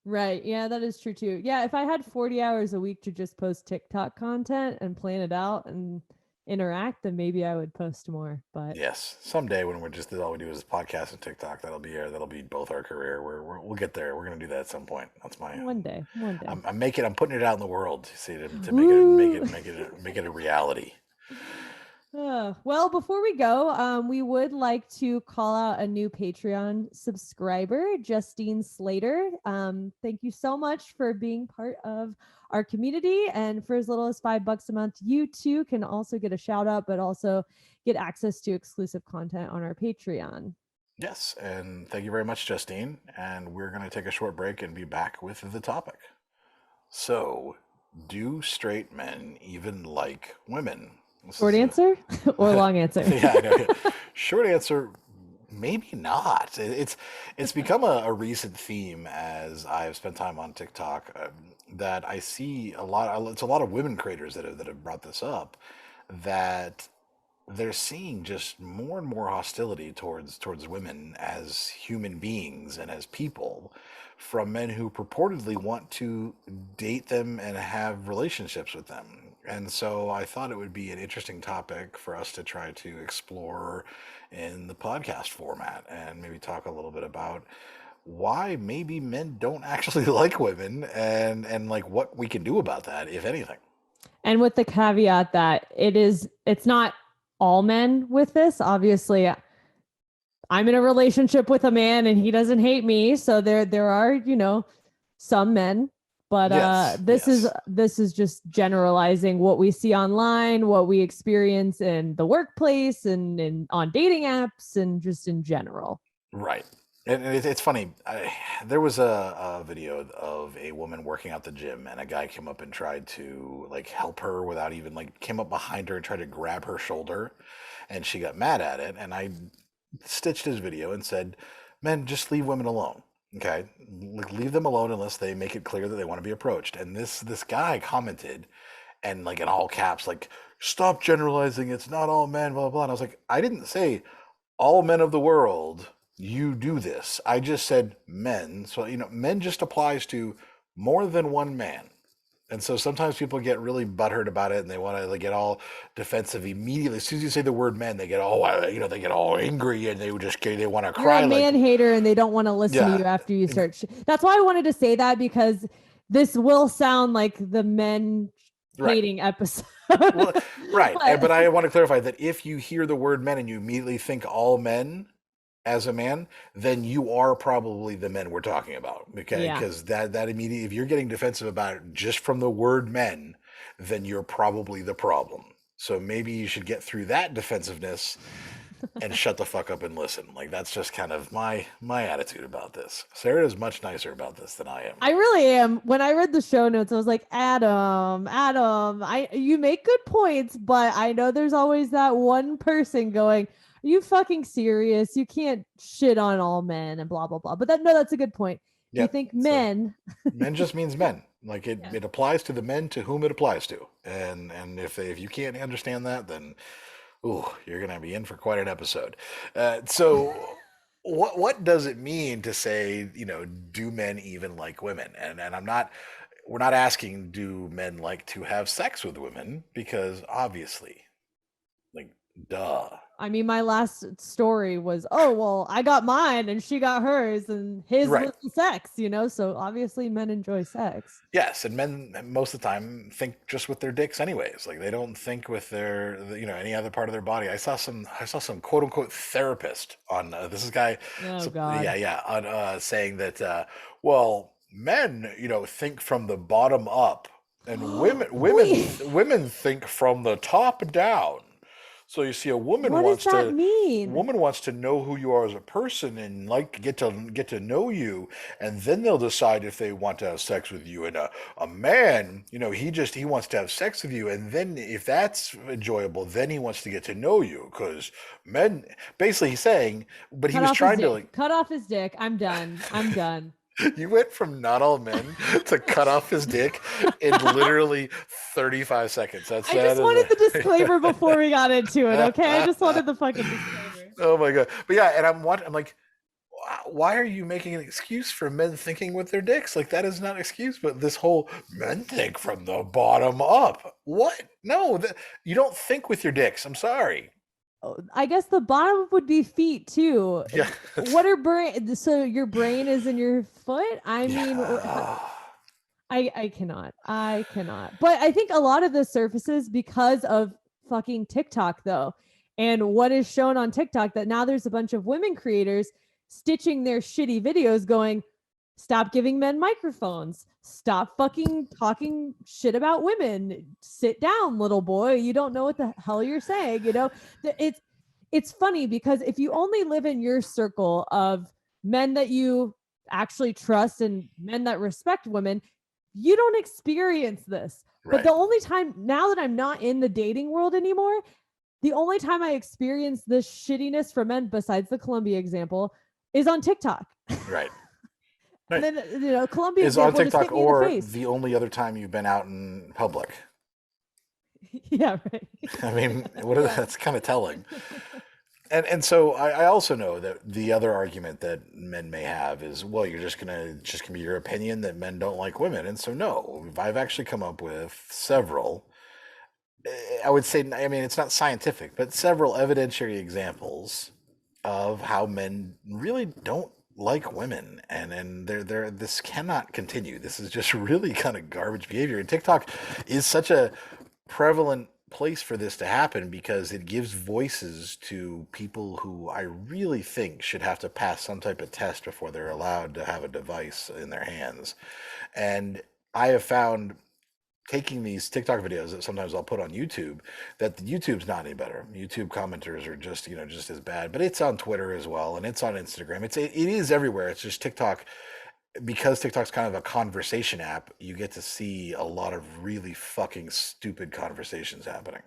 Right. Yeah, that is true too. Yeah, if I had 40 hours a week to just post TikTok content and plan it out and interact, then maybe I would post more. But Yes, someday when all we do is podcast and TikTok, that'll be both our career. We'll get there. We're gonna do that at some point. That's my. one day, one day. I'm putting it out in the world. See, to Woo! make it a reality. Well, before we go, we would like to call out a new Patreon subscriber, Justine Slater. Thank you so much for being part of our community. And for as little as $5 a month, you too can also get a shout out, but also get access to exclusive content on our Patreon. Yes, and thank you very much, Justine. And we're gonna take a short break and be back with the topic. So, do straight men even like women? Short answer or long answer? Yeah, I know. Short answer, maybe not. It's become a recent theme as I've spent time on TikTok, that I see a lot. It's a lot of women creators that have brought this up, that they're seeing just more and more hostility towards women as human beings and as people, from men who purportedly want to date them and have relationships with them. And so I thought it would be an interesting topic for us to try to explore in the podcast format, and maybe talk a little bit about why maybe men don't actually like women, and like what we can do about that, if anything. And with the caveat that it's not all men with this. Obviously, I'm in a relationship with a man and he doesn't hate me. So there are, some men, but Yes, this is just generalizing what we see online, what we experience in the workplace and on dating apps and just in general. right. And it's funny. There was a video of a woman working out the gym, and a guy came up and tried to help her without even came up behind her and tried to grab her shoulder, and she got mad at it. And I stitched his video and said, "Men, just leave women alone. Okay, leave them alone unless they make it clear that they want to be approached." And this guy commented, and in all caps, "Stop generalizing. It's not all men." Blah blah blah. And I was like, I didn't say all men of the world, you do this. I just said men. So, men just applies to more than one man. And so sometimes people get really butthurt about it, and they want to get all defensive immediately. As soon as you say the word men, they get all, they get all angry, and they want to You're cry. a man hater and they don't want to listen to Yeah. you after you search. That's why I wanted to say that, because this will sound like the men Right. hating episode. Well, right. But I want to clarify that if you hear the word men and you immediately think all men, as a man, then you are probably the men we're talking about. Okay, Yeah. because that immediately, if you're getting defensive about it just from the word men, then you're probably the problem. So maybe you should get through that defensiveness and shut the fuck up and listen. Like, that's just kind of my attitude about this. Sarah is much nicer about this than I am. I really am. When I read the show notes, I was like, Adam, you make good points, but I know there's always that one person going, are you fucking serious? You can't shit on all men and blah blah blah. But that's a good point. You Yep. think So men. men just means men. Like Yeah. it applies to the men to whom it applies to. And if you can't understand that, then ooh, you're gonna be in for quite an episode. So what does it mean to say, do men even like women? And we're not asking, do men like to have sex with women? Because obviously, like, duh. I mean, my last story was, oh, well, I got mine and she got hers and his Right. was the sex, so obviously men enjoy sex. Yes, and men most of the time think just with their dicks anyways. Like, they don't think with their, any other part of their body. I saw some quote unquote therapist on this is guy. Oh, God. Yeah, on saying that well, men, think from the bottom up, and women think from the top down. So you see, a woman What wants does that to mean? woman wants to know who you are as a person and like get to know you, and then they'll decide if they want to have sex with you. And a man, he wants to have sex with you, and then if that's enjoyable, then he wants to get to know you. Because men, basically, he's saying, but he was trying to like cut off his dick. I'm done. I'm done. You went from not all men to cut off his dick in literally 35 seconds. I just wanted the disclaimer before we got into it, okay? I just wanted the fucking disclaimer. Oh my God. But yeah, and I'm like, why are you making an excuse for men thinking with their dicks? Like, that is not an excuse, but this whole men think from the bottom up. What? No, you don't think with your dicks. I'm sorry. I guess the bottom would be feet too. Yeah. What are brain? So your brain is in your foot? I mean, I cannot. But I think a lot of this surfaces because of fucking TikTok though. And what is shown on TikTok, that now there's a bunch of women creators stitching their shitty videos going, stop giving men microphones. Stop fucking talking shit about women. Sit down, little boy. You don't know what the hell you're saying. It's funny because if you only live in your circle of men that you actually trust and men that respect women, you don't experience this. Right. But the only time, now that I'm not in the dating world anymore, the only time I experience this shittiness from men, besides the Colombia example, is on TikTok. Right. And then, Colombia is on example just TikTok, hit me in the or face. the only other time you've been out in public. Yeah, right. I mean, that's kind of telling. And so I also know that the other argument that men may have is, well, you're just gonna be your opinion that men don't like women. And so no, I've actually come up with several, I would say, I mean, it's not scientific, but several evidentiary examples of how men really don't like women, and they're this cannot continue. This is just really kind of garbage behavior. And TikTok is such a prevalent place for this to happen because it gives voices to people who I really think should have to pass some type of test before they're allowed to have a device in their hands. And I have found, taking these TikTok videos that sometimes I'll put on YouTube, that the YouTube's not any better. YouTube commenters are just as bad, but it's on Twitter as well, and it's on Instagram. It is everywhere. It's just TikTok, because TikTok's kind of a conversation app, you get to see a lot of really fucking stupid conversations happening.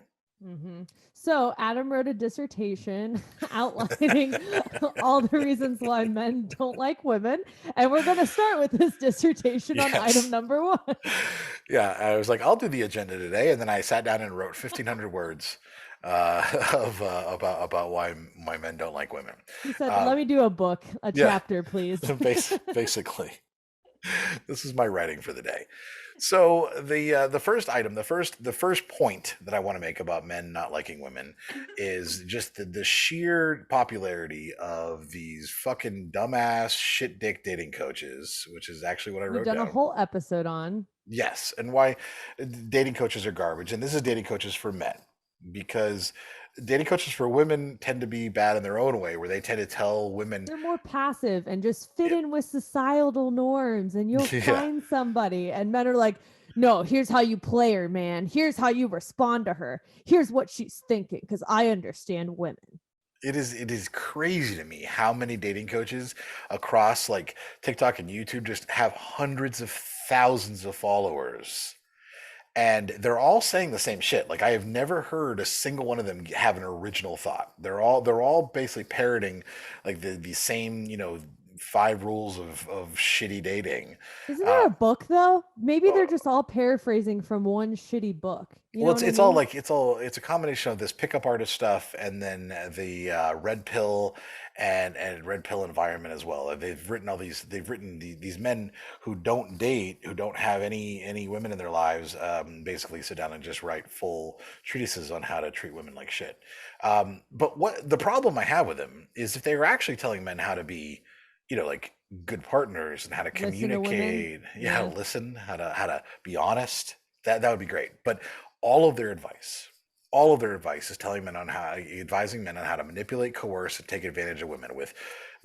Mm-hmm. So Adam wrote a dissertation outlining all the reasons why men don't like women, and we're going to start with this dissertation on item number 1. Yeah, I was like, I'll do the agenda today, and then I sat down and wrote 1,500 words about why men don't like women. He said, "Let me do a book, chapter, please." Basically, this is my writing for the day. So the first item, the first point that I want to make about men not liking women is just the sheer popularity of these fucking dumbass shit dick dating coaches, which is actually what I wrote down. We've done a whole episode on. Yes, and why dating coaches are garbage, and this is dating coaches for men, because dating coaches for women tend to be bad in their own way, where they tend to tell women, They're more passive and just fit in with societal norms, and you'll yeah, find somebody. And men are like, no, here's how you play her, man. Here's how you respond to her. Here's what she's thinking, because I understand women. it is crazy to me how many dating coaches across like TikTok and YouTube just have hundreds of thousands of followers. And they're all saying the same shit. Like I have never heard a single one of them have an original thought. They're all basically parroting like the same, 5 rules of shitty dating. Isn't Uh, there a book though? Maybe they're just all paraphrasing from one shitty book. You know well, what I it's all mean? like it's a combination of this pickup artist stuff and then the red pill and red pill environment as well. They've written these men who don't date, who don't have any women in their lives, basically sit down and just write full treatises on how to treat women like shit. But what the problem I have with them is if they were actually telling men how to be, like good partners and how to Listen to women. communicate, how Yeah. to listen, how to be honest, that would be great. But all of their advice is advising men on how to manipulate, coerce, and take advantage of women with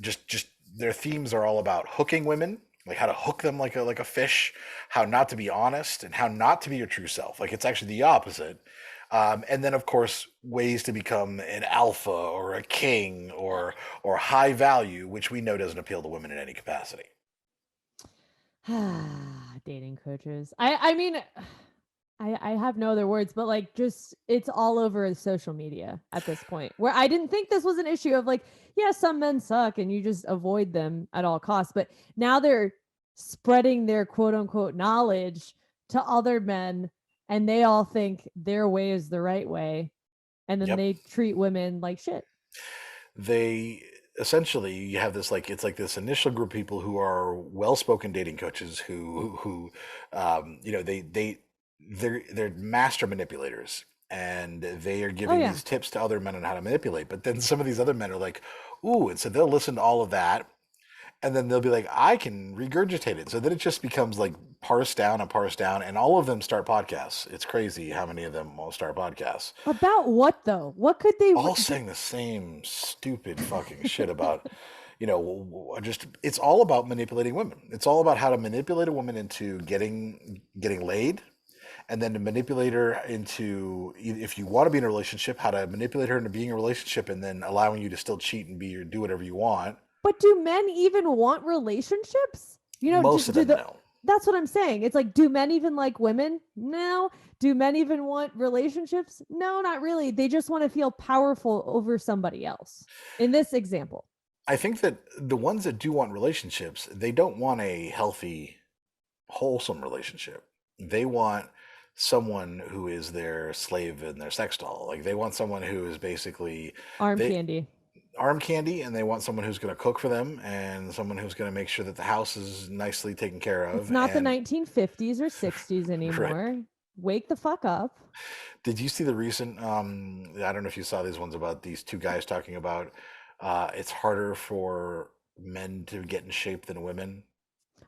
just their themes are all about hooking women, like how to hook them like a fish, how not to be honest, and how not to be your true self. Like it's actually the opposite. And then of course ways to become an alpha or a king or high value, which we know doesn't appeal to women in any capacity. Dating coaches. I mean, I have no other words, but like just it's all over social media at this point, where I didn't think this was an issue of like, yeah, some men suck and you just avoid them at all costs. But now they're spreading their quote unquote knowledge to other men, and they all think their way is the right way. And then Yep. they treat women like shit. They essentially, you have this like it's like this initial group of people who are well-spoken dating coaches who they're master manipulators, and they are giving yeah. these tips to other men on how to manipulate. But then some of these other men are like, ooh, and so they'll listen to all of that, and then they'll be like, I can regurgitate it. So then it just becomes like parsed down, and all of them start podcasts. It's crazy how many of them all start podcasts, About what though? What could they all saying the same stupid fucking shit about, just it's all about manipulating women. It's all about how to manipulate a woman into getting laid, and then to manipulate her into, if you want to be in a relationship, how to manipulate her into being in a relationship and then allowing you to still cheat and be or do whatever you want. But do men even want relationships? Most of them no. That's what I'm saying. It's like, do men even like women? No. Do men even want relationships? No, not really. They just want to feel powerful over somebody else. In this example. I think that the ones that do want relationships, they don't want a healthy, wholesome relationship. They want someone who is their slave and their sex doll. Like they want someone who is basically arm candy, and they want someone who's going to cook for them and someone who's going to make sure that the house is nicely taken care of. It's not the 1950s or 60s anymore. Right. Wake the fuck up. Did you see the recent, I don't know if you saw these ones about these two guys talking about it's harder for men to get in shape than women?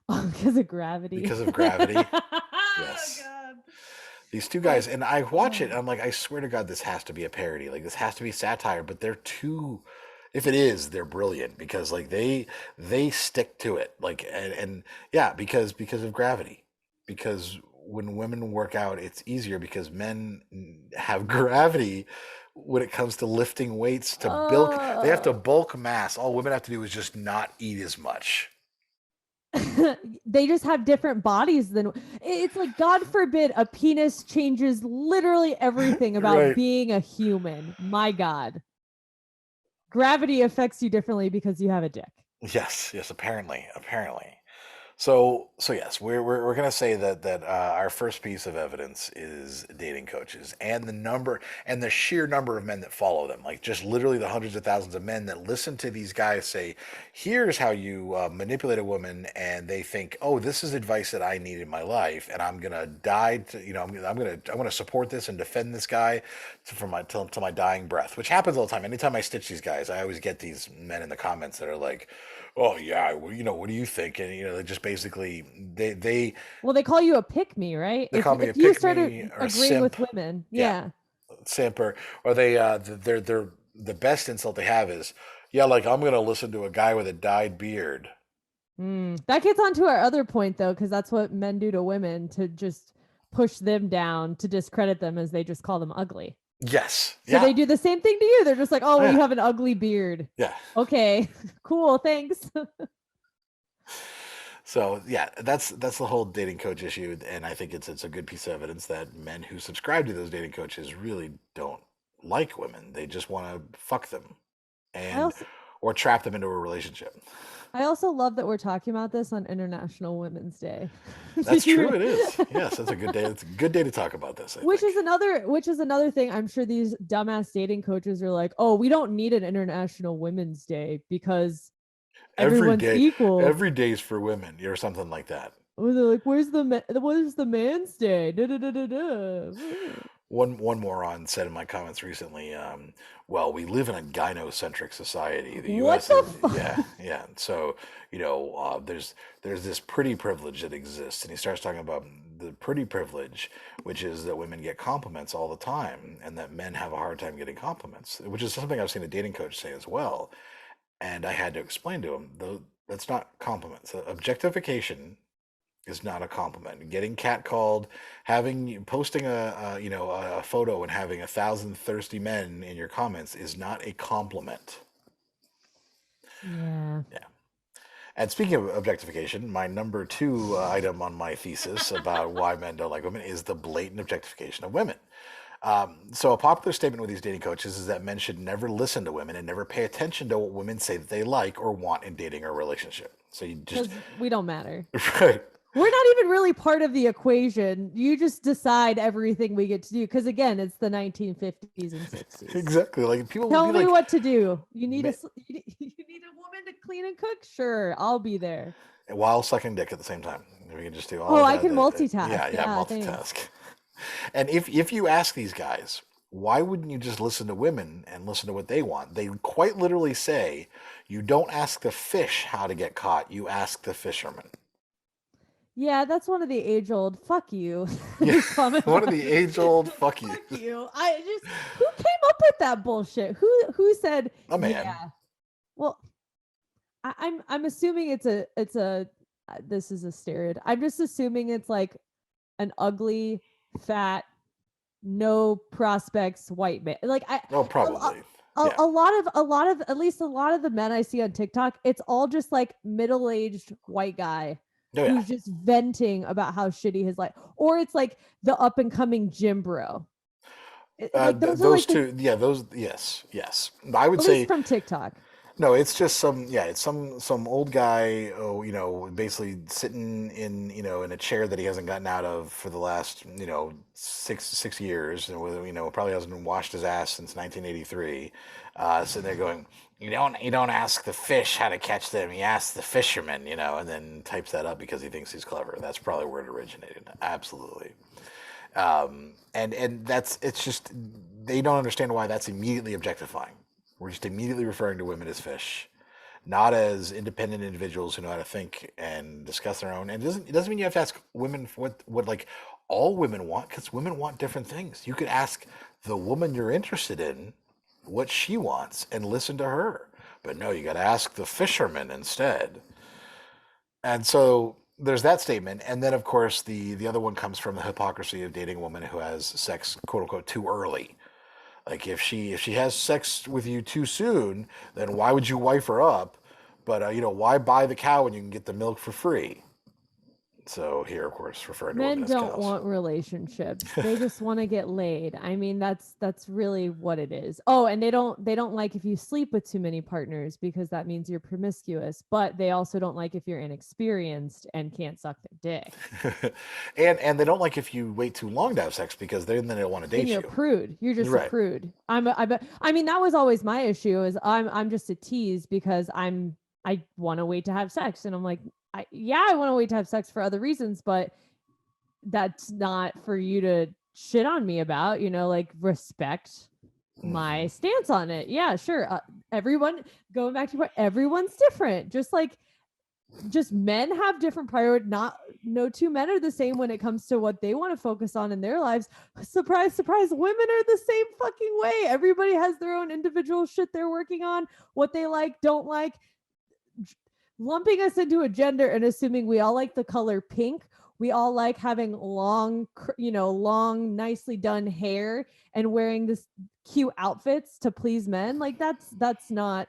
Oh, because of gravity. Because of gravity. Yes. Oh, God. These two guys, and I watch it, and I'm like, I swear to God, this has to be a parody. Like, this has to be satire, but they're too, if it is, they're brilliant because, like, they stick to it. Like, and yeah, because of gravity. Because when women work out, it's easier because men have gravity when it comes to lifting weights to bulk. They have to bulk mass. All women have to do is just not eat as much. They just have different bodies than it's like, God forbid a penis changes literally everything about right. being a human. My God. Gravity affects you differently because you have a dick. Yes, apparently. So yes, we're gonna say that our first piece of evidence is dating coaches and the sheer number of men that follow them, like just literally the hundreds of thousands of men that listen to these guys say, "Here's how you manipulate a woman," and they think, "Oh, this is advice that I need in my life, and I'm gonna die to, I'm gonna support this and defend this guy till my dying breath," which happens all the time. Anytime I stitch these guys, I always get these men in the comments that are like, "Oh yeah, well, what do you think?" And they just basically they call you a pick me, right? They call me a pick me. If you or started agreeing with women, yeah. Samper, or they're the best insult they have is, yeah, like I'm gonna listen to a guy with a dyed beard. That gets onto our other point though, because that's what men do to women to just push them down, to discredit them, as they just call them ugly. Yes. So they do the same thing to you. They're just like, oh, well, Yeah. you have an ugly beard. Yeah. Okay, cool, thanks. So yeah, that's the whole dating coach issue, and I think it's a good piece of evidence that men who subscribe to those dating coaches really don't like women. They just want to fuck them, and or trap them into a relationship. I also love that we're talking about this on International Women's Day. That's true. It is. Yes, that's a good day. It's a good day to talk about this. Which is another thing. I'm sure these dumbass dating coaches are like, oh, we don't need an International Women's Day because everyone's equal. Every day's for women, or something like that. Or they're like, where's the man's day? Da, da, da, da, da. One moron said in my comments recently, well, we live in a gynocentric society. The U.S. Yeah. So, there's this pretty privilege that exists, and he starts talking about the pretty privilege, which is that women get compliments all the time, and that men have a hard time getting compliments, which is something I've seen a dating coach say as well. And I had to explain to him, though, that's not compliments. Objectification is not a compliment. Getting catcalled, posting a photo and having 1,000 thirsty men in your comments is not a compliment. Yeah. And speaking of objectification, my number 2 item on my thesis about why men don't like women is the blatant objectification of women. So a popular statement with these dating coaches is that men should never listen to women and never pay attention to what women say that they like or want in dating or relationship. So you just, we don't matter. Right. We're not even really part of the equation. You just decide everything we get to do. Because again, it's the 1950s and 60s. Exactly. Like people tell me what to do. You need a woman to clean and cook? Sure, I'll be there. While sucking dick at the same time. We can just do all. Oh, I can multitask. Yeah, multitask. Thanks. And if you ask these guys, why wouldn't you just listen to women and listen to what they want? They quite literally say, you don't ask the fish how to get caught. You ask the fisherman. Yeah, that's one of the age-old "fuck you." Yeah, one of the age-old "fuck you." Fuck you. Who came up with that bullshit? Who said a man? Yeah. Well, I'm assuming it's a this is a stereotype. I'm just assuming it's like an ugly, fat, no prospects white man. Like probably. A lot of at least a lot of the men I see on TikTok, it's all just like middle-aged white guy. Who's just venting about how shitty his life, or it's like the up and coming gym bro. Those two, yes. I would say from TikTok. No, it's just some old guy, basically sitting in in a chair that he hasn't gotten out of for the last 6 years, and probably hasn't washed his ass since 1983, sitting there going, you don't ask the fish how to catch them, you ask the fisherman, and then types that up because he thinks he's clever. That's probably where it originated. Absolutely. And it's just, they don't understand why that's immediately objectifying. We're just immediately referring to women as fish, not as independent individuals who know how to think and discuss their own. And it doesn't mean you have to ask women what like all women want, because women want different things. You could ask the woman you're interested in what she wants and listen to her. But no, you got to ask the fisherman instead. And so there's that statement. And then, of course, the other one comes from the hypocrisy of dating a woman who has sex, quote unquote, too early. Like if she has sex with you too soon, then why would you wife her up? But why buy the cow when you can get the milk for free? So here, of course, referring to men don't want relationships; they just want to get laid. I mean, that's really what it is. Oh, and they don't like if you sleep with too many partners because that means you're promiscuous. But they also don't like if you're inexperienced and can't suck their dick. and they don't like if you wait too long to have sex because then they don't want to date you. You're a prude. You're just a prude. I mean, that was always my issue. Is I'm just a tease because I want to wait to have sex, and I'm like. I want to wait to have sex for other reasons, but that's not for you to shit on me about, like respect my stance on it. Yeah, sure. Everyone going back to what everyone's different. Just like just men have different priorities. No two men are the same when it comes to what they want to focus on in their lives. Surprise, surprise, women are the same fucking way. Everybody has their own individual shit they're working on, what they like, don't like. Lumping us into a gender and assuming we all like the color pink, we all like having long, nicely done hair and wearing this cute outfits to please men. Like that's not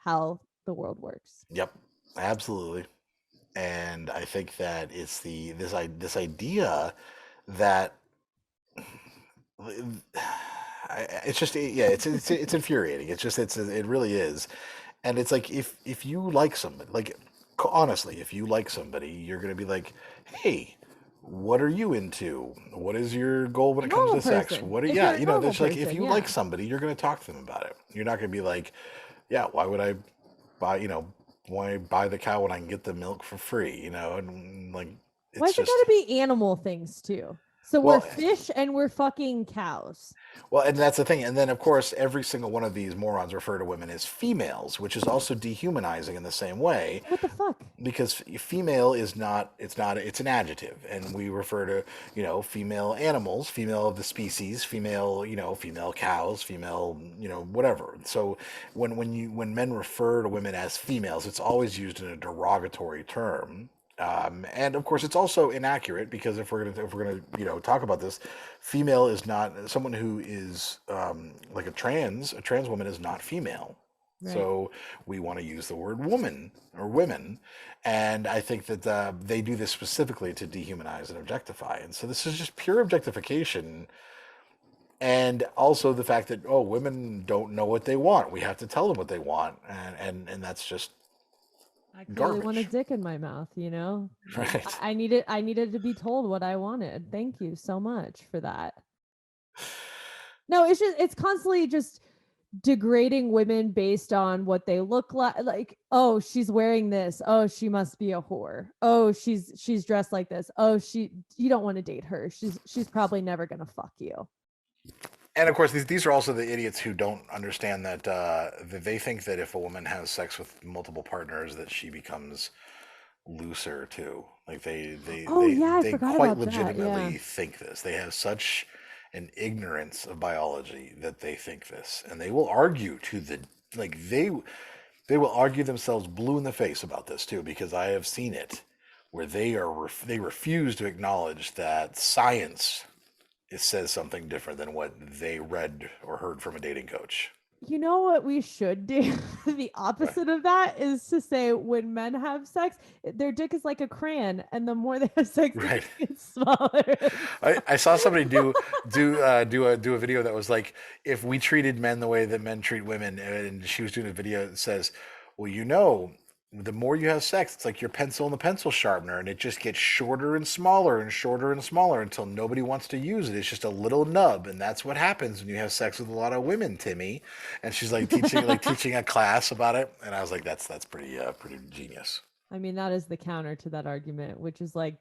how the world works. Yep, absolutely. And I think that it's this idea that it's just it's infuriating. It really is. And it's like if you like somebody, like honestly, if you like somebody, you're gonna be like, hey, what are you into? What is your goal when it comes to sex? There's like if you like somebody, you're gonna talk to them about it. You're not gonna be like, yeah, why would I buy the cow when I can get the milk for free? And like why's it gotta be animal things too? So we're fish and we're fucking cows. Well, and that's the thing. And then, of course, every single one of these morons refer to women as females, which is also dehumanizing in the same way. What the fuck? Because female is not, it's an adjective. And we refer to, female animals, female of the species, female cows, female, whatever. So when men refer to women as females, it's always used in a derogatory term. And of course, it's also inaccurate because if we're gonna talk about this, female is not someone who is like a trans woman is not female. Right. So we want to use the word woman or women, and I think that they do this specifically to dehumanize and objectify. And so this is just pure objectification. And also the fact that women don't know what they want. We have to tell them what they want, and that's just. I clearly want a dick in my mouth, Right. I needed to be told what I wanted. Thank you so much for that. No, it's constantly just degrading women based on what they look like. Like, oh, she's wearing this. Oh, she must be a whore. Oh, she's dressed like this. Oh, you don't want to date her. She's probably never gonna fuck you. And of course, these are also the idiots who don't understand that they think that if a woman has sex with multiple partners, that she becomes looser too. Like they quite legitimately think this. They have such an ignorance of biology that they think this, and they will argue they will argue themselves blue in the face about this too, because I have seen it where they refuse to acknowledge that science. It says something different than what they read or heard from a dating coach. You know what we should do? The opposite of that is to say when men have sex, their dick is like a crayon, and the more they have sex, it gets smaller. I saw somebody do a video that was like, if we treated men the way that men treat women, and she was doing a video that says, well, the more you have sex, it's like your pencil and the pencil sharpener, and it just gets shorter and smaller and shorter and smaller until nobody wants to use it. It's just a little nub, and that's what happens when you have sex with a lot of women, Timmy. And she's like teaching a class about it, and I was like, that's pretty genius. I mean, that is the counter to that argument, which is like,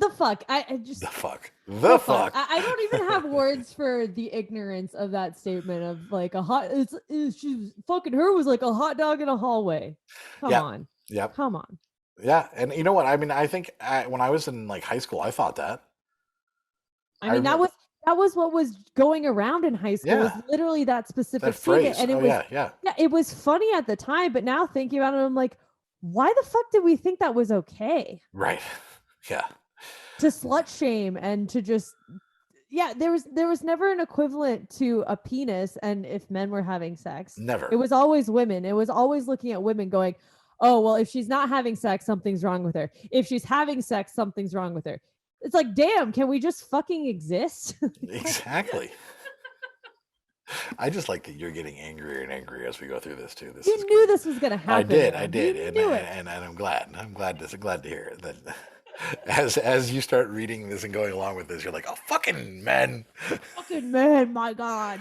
the fuck. The fuck. I don't even have words for the ignorance of that statement of like she's fucking her was like a hot dog in a hallway. Come on. Yeah. Come on. Yeah. And you know what? I mean, I think when I was in like high school, I thought that. I mean, that was what was going around in high school. Was literally that specific phrase. And it was funny at the time, but now thinking about it, I'm like, why the fuck did we think that was okay? Right. Yeah. To slut shame and to just there was never an equivalent to a penis, and if men were having sex, never. It was always women. It was always looking at women going, oh well, if she's not having sex, something's wrong with her. If she's having sex, something's wrong with her. It's like, damn, can we just fucking exist? Exactly. I just like that you're getting angrier and angrier as we go through this too. You knew this was gonna happen. I did, and I'm glad. I'm glad to hear it. That as you start reading this and going along with this, you're like, oh, fucking men. Fucking men, my God.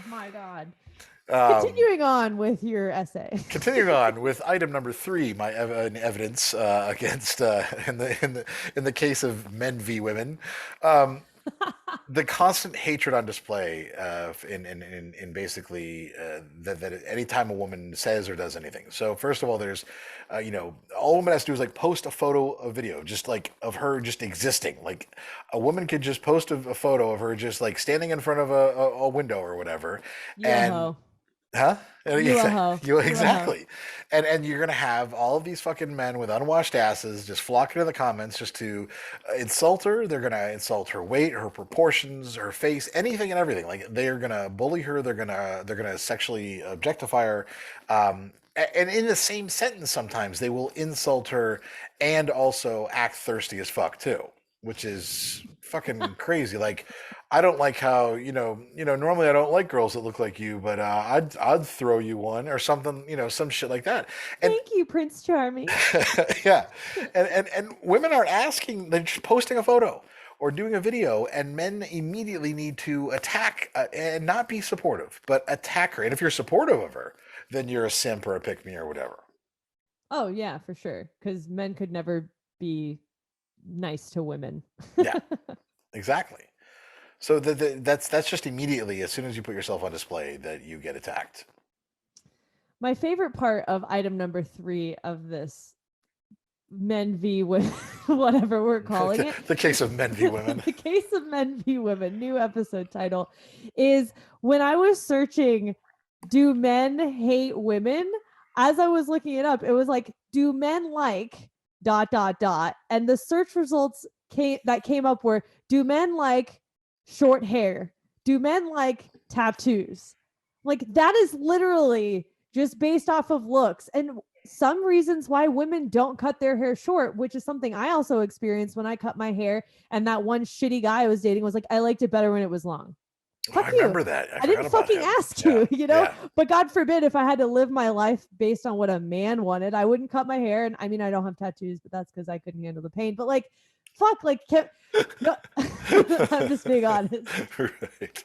Continuing on with your essay. Continuing on with item number 3, my evidence against in the case of men v women. The constant hatred on display in basically that anytime a woman says or does anything. So first of all, there's all a woman has to do is like post a photo, a video, just like of her just existing. Like a woman could just post a photo of her just like standing in front of a window or whatever, You a and hoe. huh? You a hoe. You a hoe. Exactly. And you're gonna have all of these fucking men with unwashed asses just flocking to the comments just to insult her. They're gonna insult her weight, her proportions, her face, anything and everything. Like they're gonna bully her. They're gonna sexually objectify her. And in the same sentence, sometimes they will insult her and also act thirsty as fuck too, which is fucking crazy. Like, I don't like how normally I don't like girls that look like you, but I'd throw you one or something, some shit like that. And Thank you, Prince Charming. yeah, and women aren't asking; they're just posting a photo or doing a video, and men immediately need to attack and not be supportive, but attack her. And if you're supportive of her, then you're a simp or a pick me or whatever. Oh yeah, for sure. Because men could never be nice to women. Yeah, exactly. So that's just immediately as soon as you put yourself on display that you get attacked. My favorite part of item number 3 of this men v women, whatever we're calling it. The case of men v women. The case of men v women, new episode title, is when I was searching, do men hate women? As I was looking it up, it was like, do men like ... And the search results that came up were, do men like short hair? Do men like tattoos? Like that is literally just based off of looks and some reasons why women don't cut their hair short, which is something I also experienced when I cut my hair. And that one shitty guy I was dating was like, I liked it better when it was long. Fuck I you. remember that. I didn't fucking ask you, Yeah. But God forbid if I had to live my life based on what a man wanted, I wouldn't cut my hair. And I mean, I don't have tattoos, but that's because I couldn't handle the pain. But like, fuck, like, no, I'm just being honest. Right.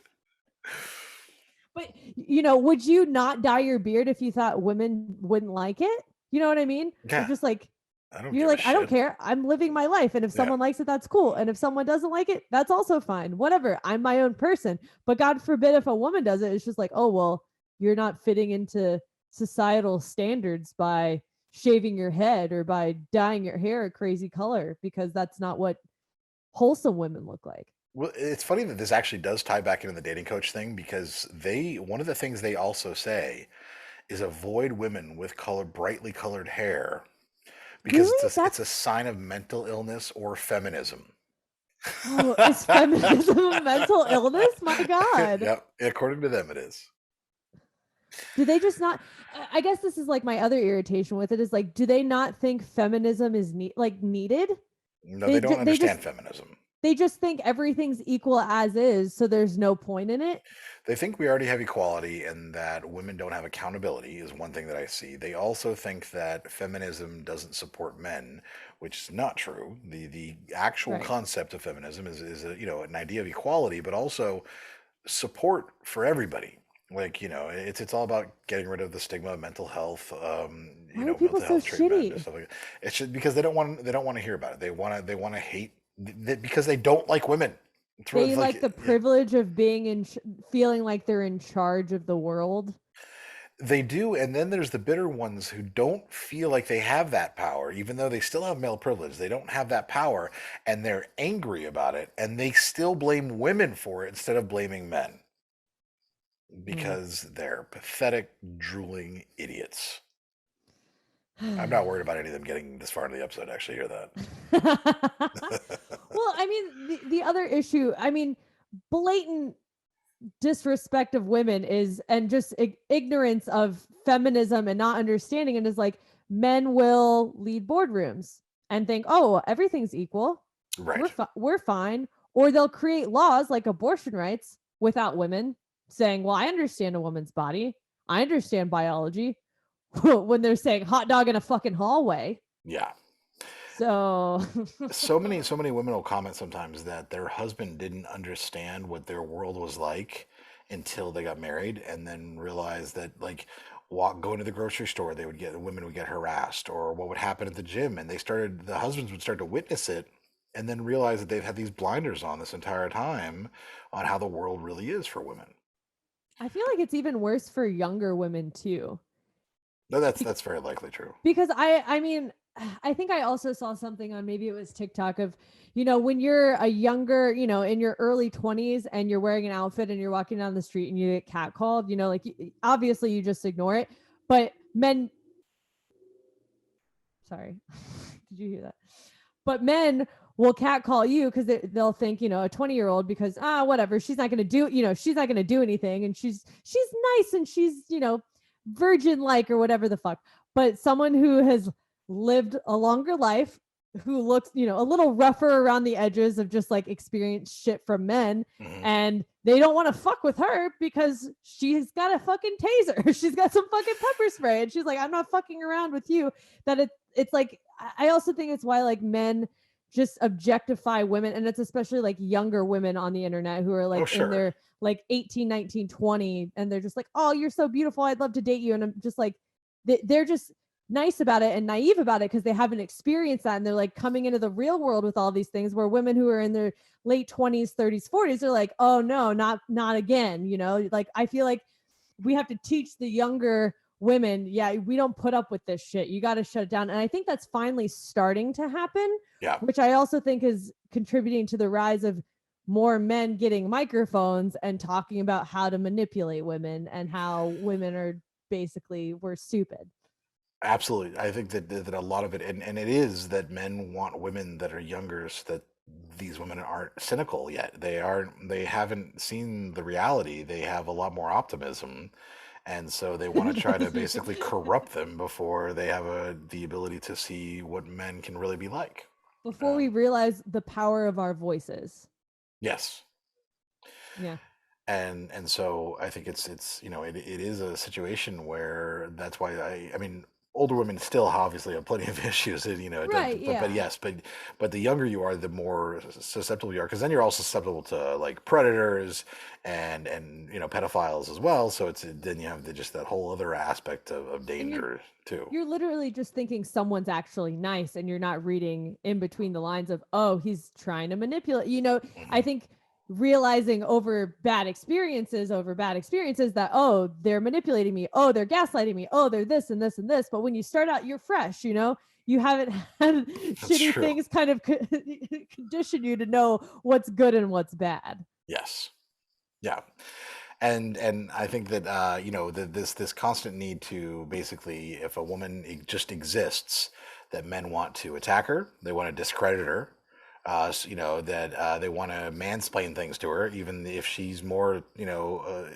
But, would you not dye your beard if you thought women wouldn't like it? You know what I mean? Yeah. You're just like, You're like, I don't care. I'm living my life. And if someone likes it, that's cool. And if someone doesn't like it, that's also fine. Whatever. I'm my own person. But God forbid if a woman does it, it's just like, oh, well, you're not fitting into societal standards by shaving your head or by dyeing your hair a crazy color, because that's not what wholesome women look like. Well, it's funny that this actually does tie back into the dating coach thing, because one of the things they also say is avoid women with brightly colored hair, because Really? it's a sign of mental illness or feminism. Oh, is feminism a mental illness? My God. Yep. According to them, it is. Do they just not? I guess this is like my other irritation with it is like, do they not think feminism is needed? No, they don't understand feminism. They just think everything's equal as is, so there's no point in it. They think we already have equality and that women don't have accountability is one thing that I see. They also think that feminism doesn't support men, which is not true. The actual concept of feminism is an idea of equality, but also support for everybody. Like, it's all about getting rid of the stigma of mental health, Why are people so shitty? and stuff like that. It's just because they don't want to hear about it. They want to hate because they don't like women. They like the privilege of being feeling like they're in charge of the world. They do, and then there's the bitter ones who don't feel like they have that power, even though they still have male privilege. They don't have that power, and they're angry about it, and they still blame women for it instead of blaming men. Because they're pathetic, drooling idiots. I'm not worried about any of them getting this far into the episode. Actually, hear that. Well, I mean, the other issue, I mean, blatant disrespect of women is, and just ignorance of feminism and not understanding it, is like, men will lead boardrooms and think, oh, everything's equal. Right. We're fine. Or they'll create laws like abortion rights without women, saying, well, I understand a woman's body. I understand biology. When they're saying hot dog in a fucking hallway. Yeah. So so many women will comment sometimes that their husband didn't understand what their world was like until they got married, and then realized that, like, going to the grocery store, women would get harassed, or what would happen at the gym, and the husbands would start to witness it and then realize that they've had these blinders on this entire time on how the world really is for women. I feel like it's even worse for younger women too. No, that's very likely true. Because I mean, I think I also saw something on, maybe it was TikTok, of, when you're a younger, in your early 20s and you're wearing an outfit and you're walking down the street and you get catcalled, like, obviously you just ignore it. But men, sorry, did you hear that? But men will catcall you because they'll think, a 20-year-old, because whatever, she's not gonna do, she's not gonna do anything, and she's nice, and she's, virgin like, or whatever the fuck. But someone who has lived a longer life, who looks, a little rougher around the edges, of just like experienced shit from men, and they don't want to fuck with her because she's got a fucking taser. She's got some fucking pepper spray, and she's like, I'm not fucking around with you. That it's like, I also think it's why, like, men just objectify women, and it's especially like younger women on the internet who are like in their like 18, 19, 20, and they're just like, oh, you're so beautiful, I'd love to date you. And I'm just like, they're just nice about it and naive about it because they haven't experienced that, and they're like coming into the real world with all these things, where women who are in their late 20s, 30s, 40s are like, oh no, not again. Like, I feel like we have to teach the younger women, yeah, we don't put up with this shit, you got to shut it down. And I think that's finally starting to happen, which I also think is contributing to the rise of more men getting microphones and talking about how to manipulate women, and how women are basically, we're stupid. Absolutely. I think that a lot of it, and it is that men want women that are younger, so that these women aren't cynical yet. They haven't seen the reality. They have a lot more optimism. And so they want to try to basically corrupt them before they have the ability to see what men can really be like. Before we realize the power of our voices. Yes. Yeah. And so I think it's it is a situation where that's why I mean, older women still obviously have plenty of issues, Right, but yes, but the younger you are, the more susceptible you are, because then you're also susceptible to like predators and pedophiles as well. So then you have just that whole other aspect of danger too. You're literally just thinking someone's actually nice, and you're not reading in between the lines of, oh, he's trying to manipulate. I think realizing over bad experiences that, oh, they're manipulating me, oh, they're gaslighting me, oh, they're this and this and this. But when you start out, you're fresh, you haven't had shitty things kind of condition you to know what's good and what's bad. Yes. Yeah. And I think that this constant need to basically, if a woman just exists, that men want to attack her, they want to discredit her, that they want to mansplain things to her, even if she's more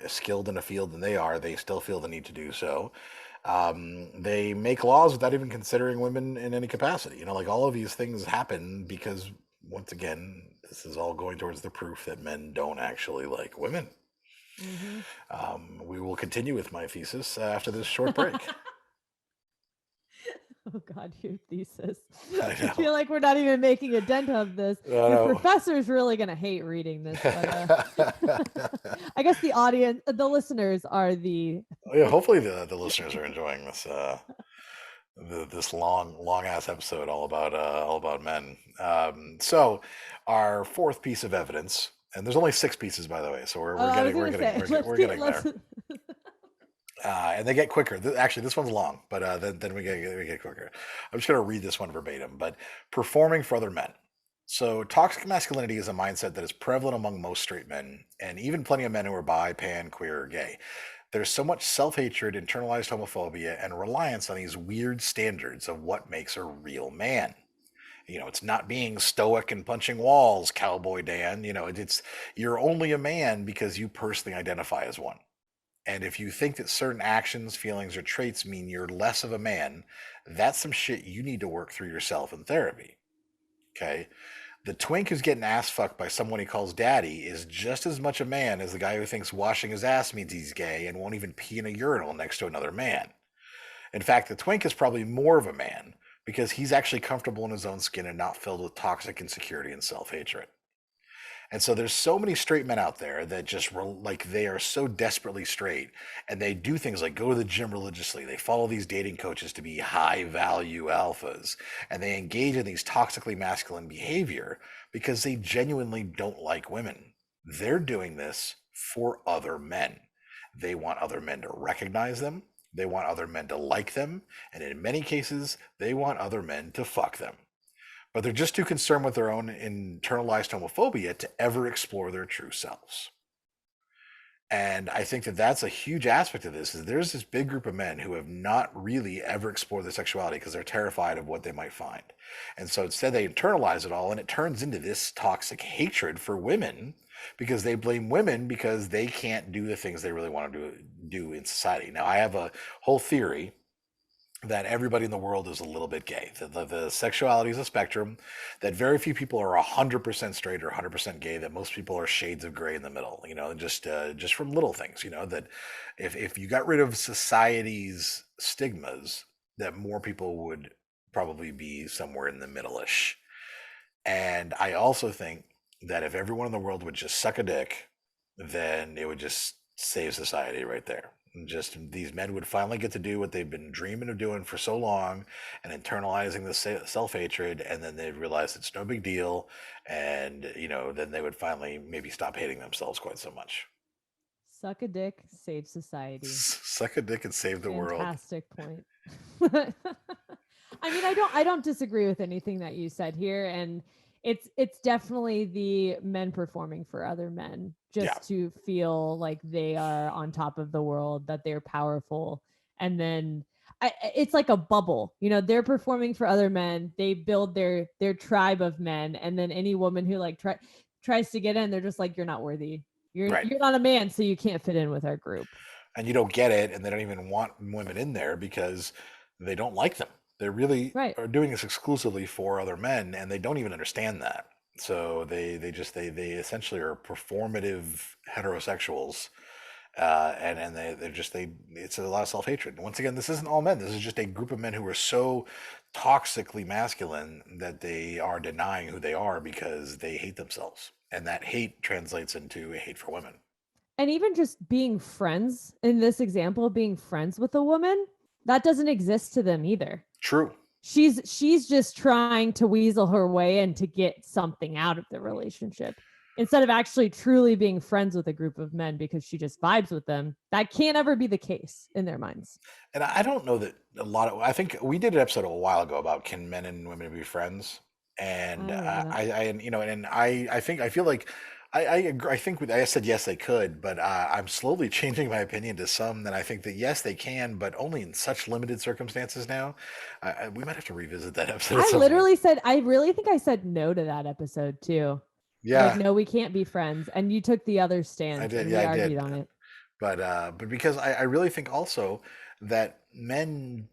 skilled in a field than they are. They still feel the need to do so. They make laws without even considering women in any capacity. Like, all of these things happen because, once again, this is all going towards the proof that men don't actually like women. We will continue with my thesis after this short break. Oh God, your thesis. I know. I feel like we're not even making a dent of this. Your professor's really going to hate reading this. But, I guess the audience, the listeners are the... Yeah, hopefully the listeners are enjoying this this long ass episode all about men. So our fourth piece of evidence, and there's only 6 pieces, by the way, so we're getting there. And they get quicker. Actually, this one's long, but then we get quicker. I'm just going to read this one verbatim. But performing for other men. So toxic masculinity is a mindset that is prevalent among most straight men, and even plenty of men who are bi, pan, queer, or gay. There's so much self-hatred, internalized homophobia, and reliance on these weird standards of what makes a real man. It's not being stoic and punching walls, Cowboy Dan. It's you're only a man because you personally identify as one. And if you think that certain actions, feelings, or traits mean you're less of a man, that's some shit you need to work through yourself in therapy. Okay? The twink who's getting ass fucked by someone he calls daddy is just as much a man as the guy who thinks washing his ass means he's gay and won't even pee in a urinal next to another man. In fact, the twink is probably more of a man because he's actually comfortable in his own skin and not filled with toxic insecurity and self-hatred. And so there's so many straight men out there that just like they are so desperately straight, and they do things like go to the gym religiously. They follow these dating coaches to be high value alphas, and they engage in these toxically masculine behavior because they genuinely don't like women. They're doing this for other men. They want other men to recognize them. They want other men to like them. And in many cases, they want other men to fuck them. But they're just too concerned with their own internalized homophobia to ever explore their true selves. And I think that that's a huge aspect of this, is there's this big group of men who have not really ever explored their sexuality because they're terrified of what they might find. And so instead they internalize it all, and it turns into this toxic hatred for women because they blame women because they can't do the things they really want to do in society. Now, I have a whole theory that everybody in the world is a little bit gay. The sexuality is a spectrum, that very few people are 100% straight or 100% gay, that most people are shades of gray in the middle, just from little things, that if you got rid of society's stigmas, that more people would probably be somewhere in the middle-ish. And I also think that if everyone in the world would just suck a dick, then it would just save society right there. Just these men would finally get to do what they've been dreaming of doing for so long, and internalizing the self-hatred, and then they'd realize it's no big deal, and then they would finally maybe stop hating themselves quite so much. Suck a dick, save society. Suck a dick and save the world. Fantastic point. I mean, I don't disagree with anything that you said here, and it's definitely the men performing for other men just to feel like they are on top of the world, that they're powerful. And then it's like a bubble, they're performing for other men. They build their tribe of men. And then any woman who like tries to get in, they're just like, you're not worthy. You're not a man, so you can't fit in with our group. And you don't get it. And they don't even want women in there because they don't like them. They really are doing this exclusively for other men, and they don't even understand that. So they essentially are performative heterosexuals, and it's a lot of self-hatred. Once again, this isn't all men. This is just a group of men who are so toxically masculine that they are denying who they are because they hate themselves, and that hate translates into a hate for women. And even just being friends, in this example, being friends with a woman, that doesn't exist to them either. True. She's just trying to weasel her way in to get something out of the relationship instead of actually truly being friends with a group of men because she just vibes with them. That can't ever be the case in their minds. And I don't know that I think we did an episode a while ago about can men and women be friends? And I feel like I think I said yes they could, but I'm slowly changing my opinion to some that I think that yes they can, but only in such limited circumstances now. We might have to revisit that episode. I really think I said no to that episode too. Yeah. Like, no, we can't be friends. And you took the other stance. I did. And Yeah, we I argued did. on it. But because I really think also that men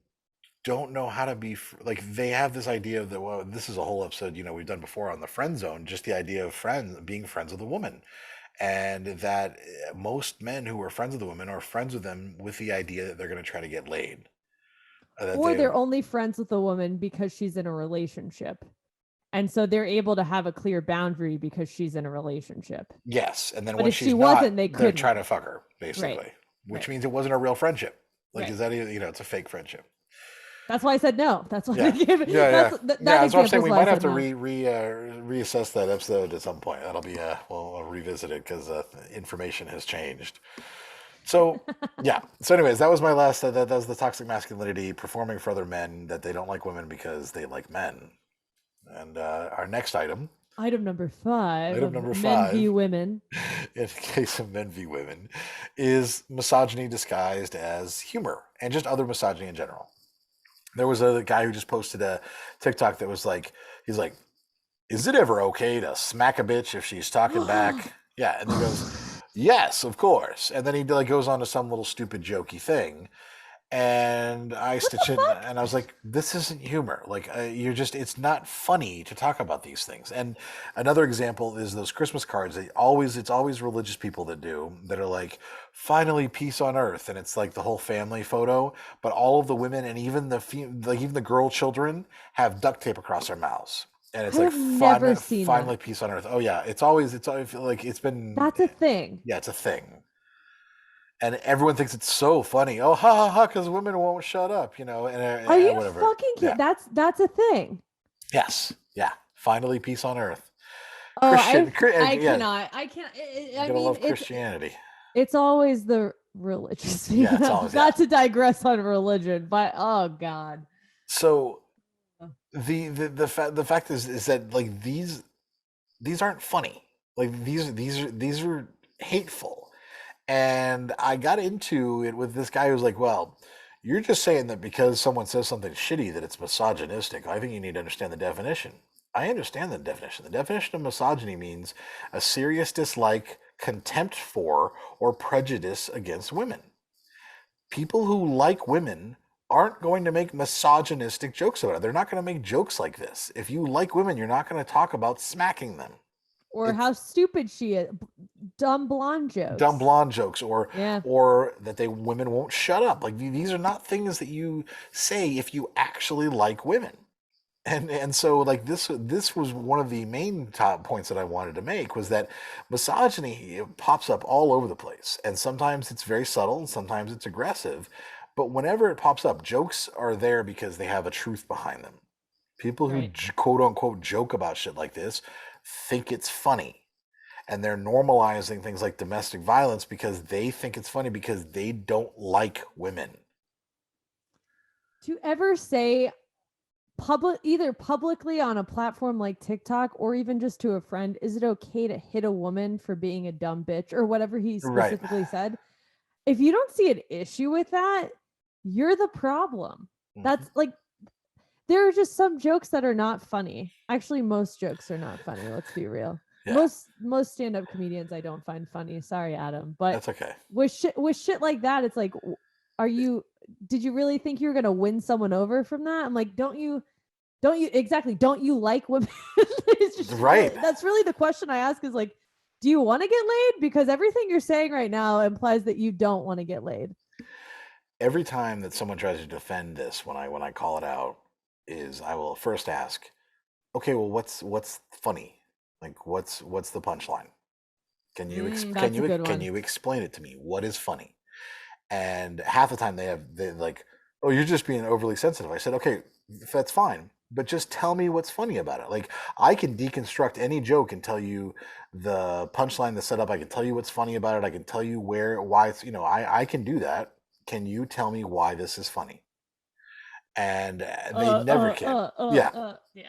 don't know how to be like, they have this idea of that. Well, this is a whole episode we've done before on the friend zone, just the idea of being friends with a woman, and that most men who are friends with a woman are friends with them with the idea that they're going to try to get laid, or they're only friends with a woman because she's in a relationship, and so they're able to have a clear boundary because she's in a relationship. Yes, and then but when if she's she not, wasn't, they're trying to fuck her basically, which Right. means it wasn't a real friendship. Like, Right. is that it's a fake friendship? That's why I said no. That's why Yeah. I gave it. That's what I'm saying. We might have to no. reassess that episode at some point. That'll be we'll revisit it because information has changed. So yeah. So anyways, that was my last. That was the toxic masculinity, performing for other men, that they don't like women because they like men. And our next item. Item number 5. Item number 5. Men v women. In case of men v women, is misogyny disguised as humor, and just other misogyny in general. There was a guy who just posted a TikTok that was like, he's like, is it ever okay to smack a bitch if she's talking back? Yeah. And he goes, yes, of course. And then he goes on to some little stupid jokey thing. And I stitched it, and I was like, this isn't humor. Like, it's not funny to talk about these things. And another example is those Christmas cards. It's always religious people that are like, finally peace on earth. And it's like the whole family photo, but all of the women and even the girl children have duct tape across their mouths. and it's I like have never seen finally that. peace on earth. Oh yeah, it's always I feel like it's been That's a thing. yeah, it's a thing. And everyone thinks it's so funny. Oh, ha ha ha! Because women won't shut up, and Are you whatever. fucking Yeah. kidding? That's a thing. Yes. Yeah. Finally, peace on earth. Oh, I Yeah. cannot. I can't. You I gotta mean, love Christianity. it's always the religious. Yeah, it's always Not to digress on religion, but oh god. So the fact is that like these aren't funny. Like these are hateful. And I got into it with this guy who's like, well, you're just saying that because someone says something shitty that it's misogynistic. I think you need to understand the definition. I understand the definition. The definition of misogyny means a serious dislike, contempt for, or prejudice against women. People who like women aren't going to make misogynistic jokes about it. They're not going to make jokes like this. If you like women, you're not going to talk about smacking them. Or how stupid she is. Dumb blonde jokes. Dumb blonde jokes, or Yeah. or that women won't shut up. Like these are not things that you say if you actually like women. And so like this was one of the main top points that I wanted to make, was that misogyny pops up all over the place, and sometimes it's very subtle, and sometimes it's aggressive. But whenever it pops up, jokes are there because they have a truth behind them. People who quote unquote joke about shit like this think it's funny, and they're normalizing things like domestic violence because they think it's funny because they don't like women. Do you ever say either publicly on a platform like TikTok or even just to a friend, is it okay to hit a woman for being a dumb bitch or whatever he specifically said? If you don't see an issue with that, you're the problem. That's like, there are just some jokes that are not funny. Actually, most jokes are not funny. Let's be real. Yeah. Most stand-up comedians I don't find funny. Sorry, Adam, but that's okay. With shit like that, it's like, did you really think you were gonna win someone over from that? I'm like, don't you like women? Right. That's really the question I ask, is like, do you want to get laid? Because everything you're saying right now implies that you don't want to get laid. Every time that someone tries to defend this, when I call it out, is I will first ask, okay, well, what's funny? Like, what's the punchline? Can you explain it to me? What is funny? And half the time they're like, oh, you're just being overly sensitive. I said, okay, that's fine, but just tell me what's funny about it. Like, I can deconstruct any joke and tell you the punchline, the setup. I can tell you what's funny about it. I can tell you why it's, I can do that. Can you tell me why this is funny? And they never can.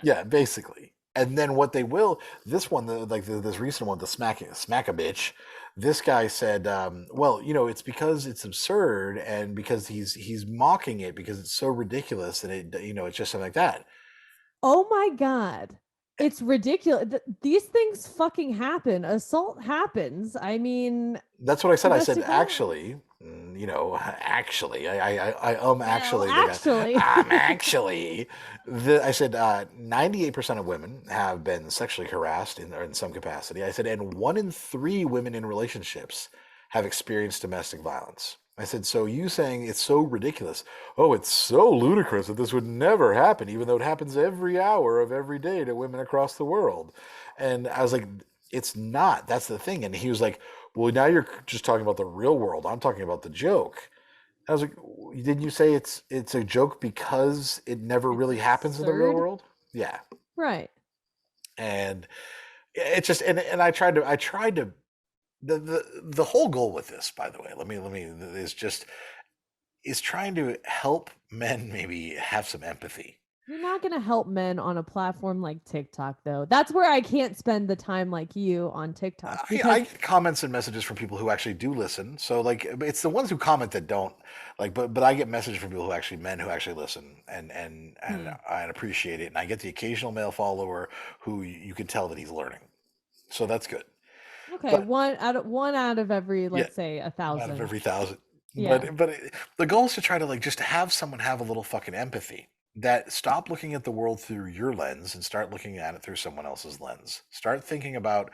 Yeah, basically. And then what they will, this one, this recent one, the smack a bitch, this guy said, well, it's because it's absurd, and because he's mocking it because it's so ridiculous, and it's just something like that. Oh my God. It's ridiculous. These things fucking happen. Assault happens. I mean, that's what I said. I said, actually, I said 98% of women have been sexually harassed in some capacity. I said, and 1 in 3 women in relationships have experienced domestic violence. I said, so you saying it's so ridiculous, oh, it's so ludicrous that this would never happen, even though it happens every hour of every day to women across the world. And I was like, it's not. That's the thing. And he was like, well, now you're just talking about the real world. I'm talking about the joke. I was like, didn't you say it's a joke because it never really happens in the real world? Yeah. Right. And it's just, and I tried to, the whole goal with this, by the way, is trying to help men maybe have some empathy. You're not going to help men on a platform like TikTok, though. That's where I can't spend the time like you on TikTok. I get comments and messages from people who actually do listen. So like, it's the ones who comment that don't like, but I get messages from people men who actually listen and I appreciate it. And I get the occasional male follower who you can tell that he's learning. So that's good. Okay, but, one out of every, let's say 1,000. Out of every 1,000. Yeah. But the goal is to try to like just have someone have a little fucking empathy. That stop looking at the world through your lens and start looking at it through someone else's lens. Start thinking about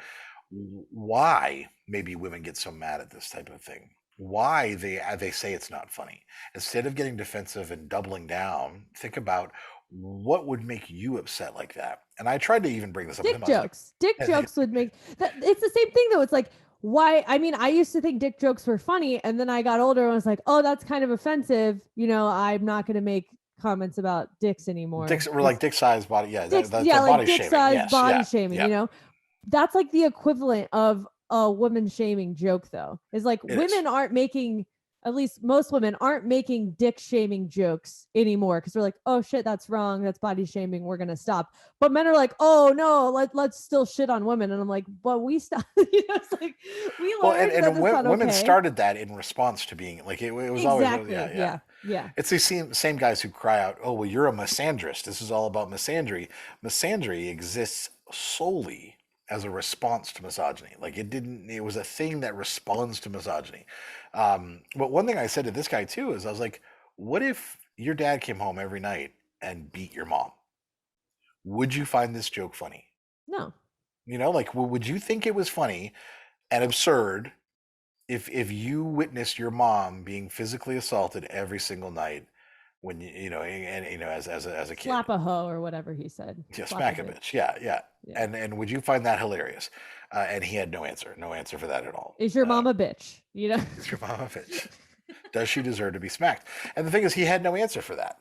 why maybe women get so mad at this type of thing. Why they say it's not funny. Instead of getting defensive and doubling down, think about what would make you upset like that. and I tried to even bring this up with Dick him. I was like, jokes. Dick jokes would make that. It's the same thing though. It's like, why? I mean, I used to think dick jokes were funny, and then I got older and was like, oh, that's kind of offensive. You know, I'm not going to make comments about dicks anymore. dicks were like dick size, body. Yeah, Dicks, that's yeah, like body dick shaming. size, Yes, body yeah, shaming. yeah. You know, that's like the equivalent of a woman shaming joke, though. Is like It women is. aren't making. At least most women aren't making dick shaming jokes anymore because they're like, oh shit, that's wrong. That's body shaming. We're gonna stop. But men are like, oh no, let's still shit on women. And I'm like, but we stop. You know, it's like we Well, learned that that's not women okay. started that in response to being like it was Exactly. always Yeah. It's the same guys who cry out, "Oh, well, you're a misandrist. This is all about misandry." Misandry exists solely as a response to misogyny. Like it was a thing that responds to misogyny. But one thing I said to this guy too is I was like, "What if your dad came home every night and beat your mom? Would you find this joke funny? No. You know, like, would you think it was funny and absurd if you witnessed your mom being physically assaulted every single night when you know and you know as a kid, Slap a hoe or whatever he said. yeah, Slap smack a bitch, yeah, Yeah. and would you find that hilarious? And he had no answer for that at all. Is your mom a bitch? You know? Is your mom a bitch? Does she deserve to be smacked? And the thing is, he had no answer for that.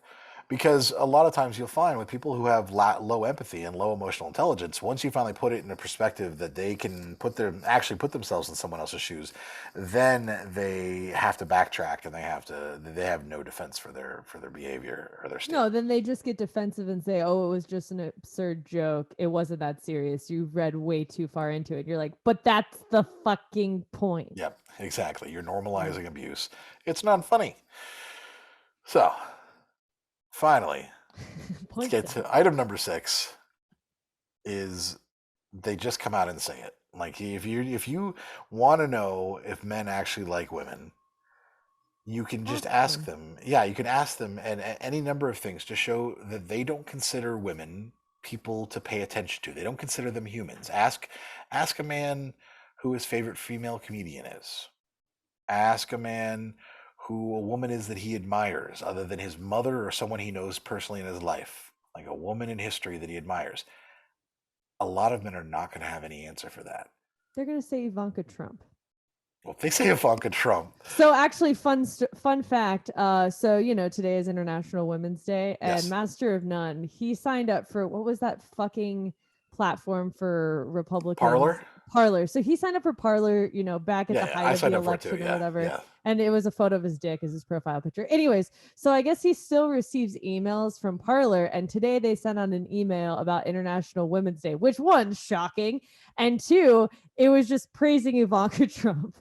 Because a lot of times you'll find with people who have low empathy and low emotional intelligence, once you finally put it in a perspective that they can actually put themselves in someone else's shoes, then they have to backtrack and they have no defense for their behavior or their state. No, then they just get defensive and say, oh, it was just an absurd joke. It wasn't that serious. You read way too far into it. You're like, but that's the fucking point. Yep, exactly. You're normalizing abuse. It's not funny. So, finally, let's get to item number 6 is they just come out and say it. Like if you want to know if men actually like women, you can just ask them. Yeah, you can ask them and any number of things to show that they don't consider women people to pay attention to. They don't consider them humans. Ask a man who his favorite female comedian is. Ask a man who a woman is that he admires other than his mother or someone he knows personally in his life, like a woman in history that he admires. A lot of men are not going to have any answer for that. They're going to say Ivanka Trump. Well, if they say Ivanka Trump. So actually, fun fact. So, you know, today is International Women's Day, and Yes. Master of None, he signed up for, what was that fucking platform for Republicans? Parlor. So he signed up for Parlor, you know, back at the height of the election or whatever. Yeah. And it was a photo of his dick as his profile picture. Anyways, so I guess he still receives emails from Parlor. And today they sent out an email about International Women's Day, which, one, shocking. And two, it was just praising Ivanka Trump.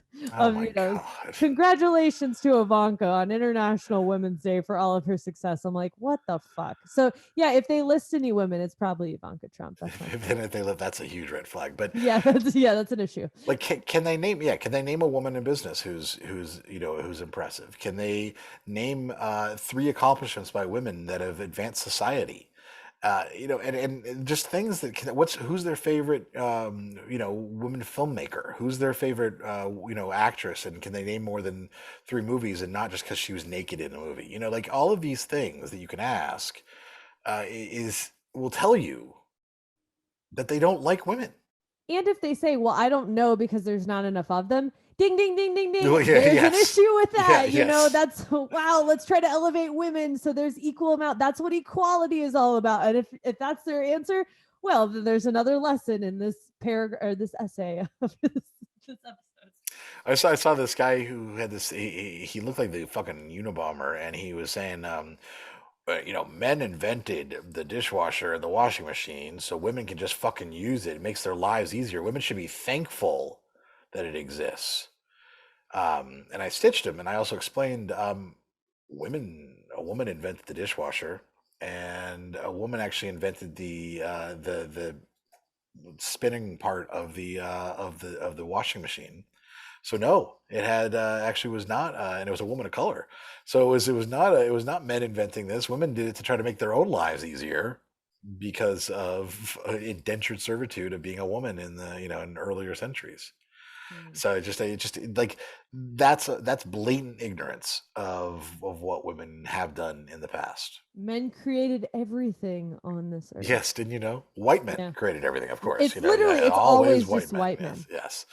Congratulations to Ivanka on International Women's Day for all of her success. I'm like, what the fuck? So yeah, if they list any women, it's probably Ivanka Trump. That's a huge red flag. But that's an issue. Like, can they name a woman in business who's impressive? Can they name 3 accomplishments by women that have advanced society? And just things that who's their favorite woman filmmaker? Who's their favorite actress? And can they name more than 3 movies and not just because she was naked in a movie? Like all of these things that you can ask will tell you that they don't like women. And if they say, well, I don't know because there's not enough of them, ding, ding, ding, ding, ding. Well, yeah, there's an issue with that. Yeah, That's, wow, let's try to elevate women so there's equal amount. That's what equality is all about. And if that's their answer, well, then there's another lesson in this paragraph or this essay of this episode. I saw this guy who had this, he looked like the fucking Unabomber, and he was saying, men invented the dishwasher and the washing machine so women can just fucking use it. It makes their lives easier. Women should be thankful that it exists. And I stitched him, and I also explained, a woman invented the dishwasher, and a woman actually invented the spinning part of the washing machine. So no, it had actually was not, and it was a woman of color. So it was not men inventing this. Women did it to try to make their own lives easier because of indentured servitude of being a woman in the in earlier centuries. Mm. So it just like that's blatant ignorance of what women have done in the past. Men created everything on this earth. Yes, didn't you know? White men Yeah. created everything, of course. It's You know, literally, yeah, it's always always white just men. white Yes, men. yes.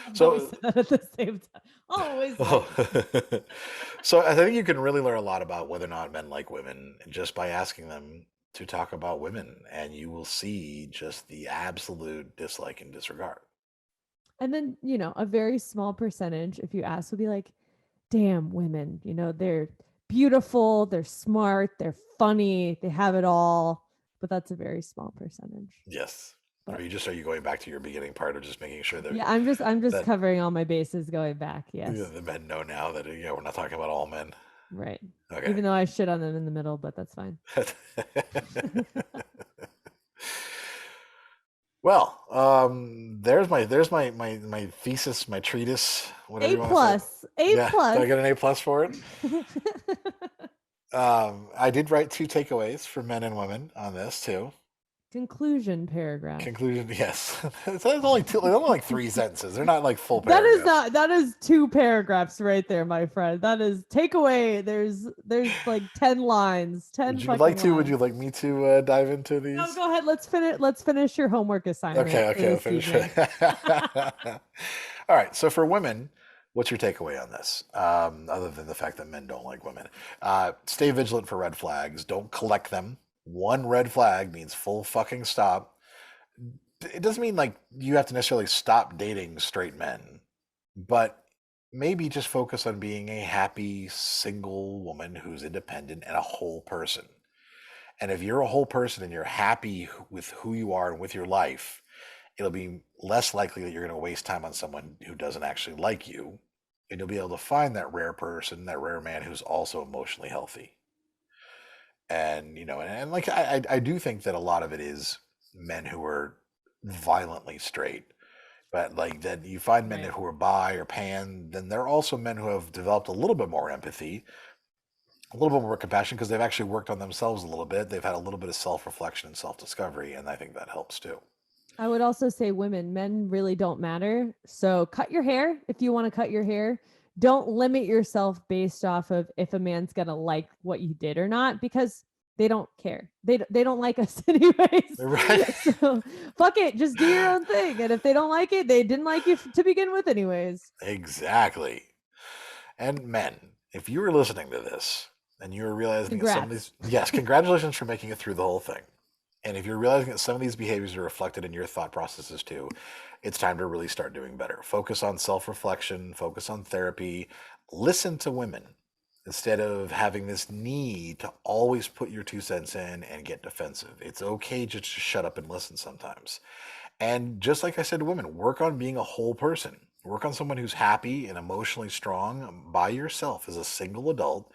I've always So, said that at the same time. Always white men. so I think you can really learn a lot about whether or not men like women just by asking them to talk about women, and you will see just the absolute dislike and disregard. And then, a very small percentage, if you ask, will be like, damn, women, they're beautiful, they're smart, they're funny, they have it all. But that's a very small percentage. Yes. But Are you going back to your beginning part of just making sure that yeah, I'm just that covering all my bases going back. you know, Yes. the men know now that we're not talking about all men. Right. Okay. Even though I shit on them in the middle, but that's fine. Well, there's my thesis, my treatise, whatever A you want to say. plus. A Yeah, plus. did I get an A+ for it? I did write 2 takeaways for men and women on this too. Conclusion paragraph. Conclusion, yes. It's only they're only like 3 sentences. They're not like full That is paragraphs. that is 2 paragraphs right there, my friend. That is takeaway. There's like 10 lines. 10 Would you fucking would you lines. like me to dive into these? No, go ahead. Let's finish your homework assignment Okay, for I'll this finish evening. it. All right. So for women, what's your takeaway on this? Other than the fact that men don't like women, stay vigilant for red flags. Don't collect them. One red flag means full fucking stop. It doesn't mean like you have to necessarily stop dating straight men, but maybe just focus on being a happy single woman who's independent and a whole person. And if you're a whole person and you're happy with who you are and with your life, it'll be less likely that you're going to waste time on someone who doesn't actually like you. And you'll be able to find that rare person, that rare man who's also emotionally healthy. And, and like I do think that a lot of it is men who are violently straight. But like that you find men Right. who are bi or pan, then they're also men who have developed a little bit more empathy, a little bit more compassion because they've actually worked on themselves a little bit. They've had a little bit of self-reflection and self-discovery, and I think that helps too. I would also say women, men really don't matter. So cut your hair if you want to cut your hair. Don't limit yourself based off of if a man's going to like what you did or not, because they don't care. They don't like us anyways. Right. So fuck it. Just do your own thing. And if they don't like it, they didn't like you to begin with anyways. Exactly. And men, if you were listening to this and you were realizing that some of these, Congrats. yes, congratulations for making it through the whole thing. And if you're realizing that some of these behaviors are reflected in your thought processes too, it's time to really start doing better. Focus on self-reflection, focus on therapy, listen to women instead of having this need to always put your 2 cents in and get defensive. It's okay just to shut up and listen sometimes. And just like I said to women, work on being a whole person. Work on someone who's happy and emotionally strong by yourself as a single adult,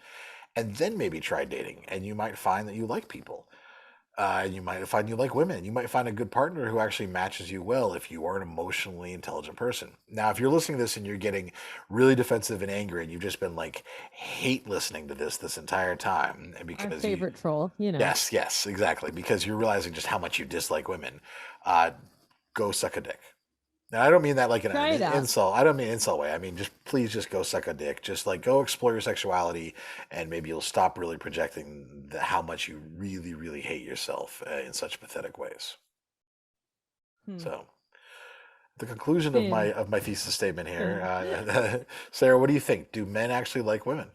and then maybe try dating. And you might find that you like people. You might find you like women. You might find a good partner who actually matches you well if you are an emotionally intelligent person. Now, if you're listening to this and you're getting really defensive and angry and you've just been like hate listening to this entire time, and Our because favorite troll, yes, exactly, because you're realizing just how much you dislike women, go suck a dick. Now, I don't mean that like in Try it an out. insult. I don't mean insult way. I mean, please just go suck a dick. Just like go explore your sexuality, and maybe you'll stop really projecting how much you really, really hate yourself in such pathetic ways. Hmm. So, the conclusion Finn. of my thesis statement here, Sarah, what do you think? Do men actually like women?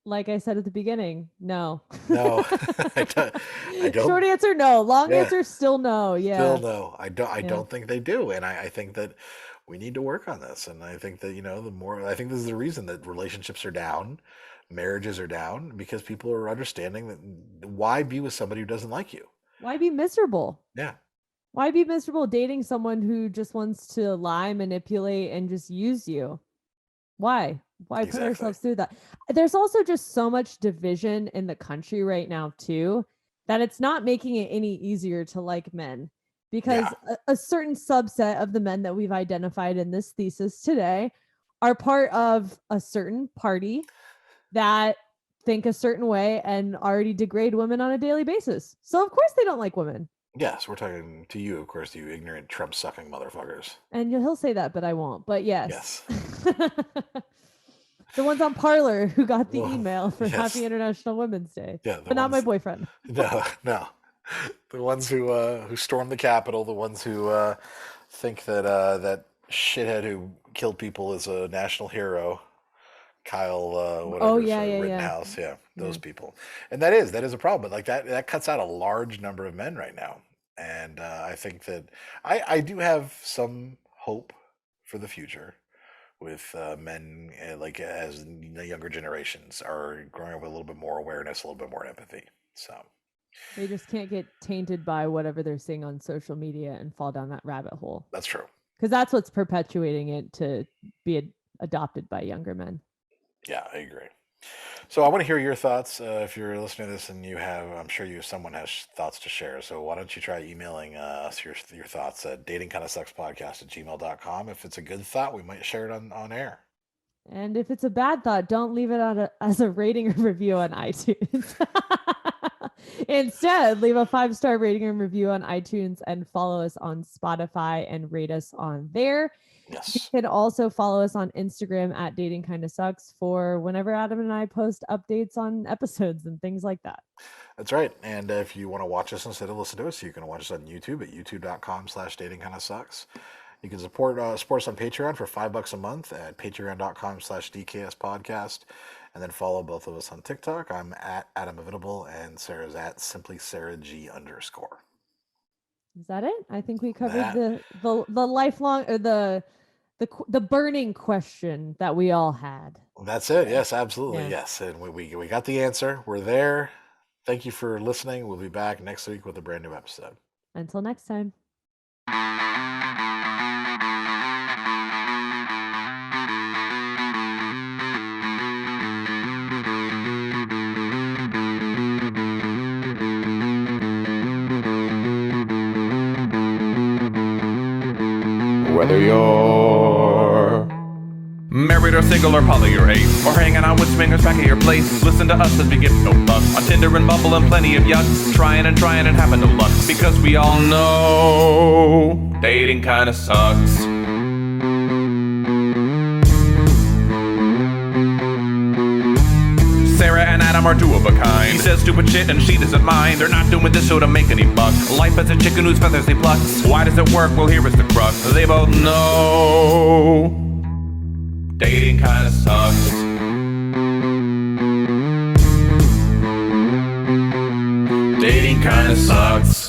Like I said at the beginning, no. No, I don't. Short answer, no. Long Yeah. answer, still no. Yeah. Still no, I don't. I Yeah. don't think they do, and I think that we need to work on this. And I think that the more I think this is the reason that relationships are down, marriages are down, because people are understanding that why be with somebody who doesn't like you? Why be miserable? Yeah, Why be miserable dating someone who just wants to lie, manipulate, and just use you? Why? Why put exactly. ourselves through that? There's also just so much division in the country right now, too, that it's not making it any easier to like men, because a certain subset of the men that we've identified in this thesis today are part of a certain party that think a certain way and already degrade women on a daily basis. So, of course, they don't like women. Yes, we're talking to you, of course, you ignorant Trump-sucking motherfuckers. And he'll say that, but I won't. But yes. Yes. The ones on Parler who got the Well, email for yes. Happy International Women's Day. Yeah, But not my boyfriend. No. The ones who stormed the Capitol, the ones who think that that shithead who killed people is a national hero. Kyle, whatever, Rittenhouse, those people, and that is a problem. But like that cuts out a large number of men right now, and I think that I do have some hope for the future with men like as the younger generations are growing up with a little bit more awareness, a little bit more empathy. So they just can't get tainted by whatever they're seeing on social media and fall down that rabbit hole. That's true. Because that's what's perpetuating it to be adopted by younger men. Yeah, I agree. So I want to hear your thoughts. If you're listening to this and I'm sure someone has thoughts to share. So why don't you try emailing us your thoughts at datingkindofsuckspodcast@gmail.com. If it's a good thought, we might share it on air. And if it's a bad thought, don't leave it as a rating or review on iTunes. Instead, leave a 5-star rating and review on iTunes and follow us on Spotify and rate us on there. Yes. You can also follow us on Instagram at Dating Kinda Sucks for whenever Adam and I post updates on episodes and things like that. That's right. And if you want to watch us instead of listen to us, you can watch us on YouTube at youtube.com/datingkindasucks. You can support us on Patreon for $5 a month at patreon.com/DKS podcast. And then follow both of us on TikTok. I'm at Adam Heath and Sarah's at simply Sarah G_. Is that it? I think we covered the lifelong or the burning question that we all had. That's it. Yes, absolutely. Yeah. Yes. And we got the answer. We're there. Thank you for listening. We'll be back next week with a brand new episode. Until next time. Whether you're married or single or poly or ace, or hanging out with swingers back at your place, listen to us as we give no fuck on Tinder and Bumble and plenty of yucks, trying and having no luck, because we all know dating kinda sucks. Sarah and Adam are two of a kind. He says stupid shit and she doesn't mind. They're not doing this show to make any buck. Life as a chicken whose feathers they pluck. Why does it work? Well, here is the crux. They both know dating kinda sucks. Dating kinda sucks.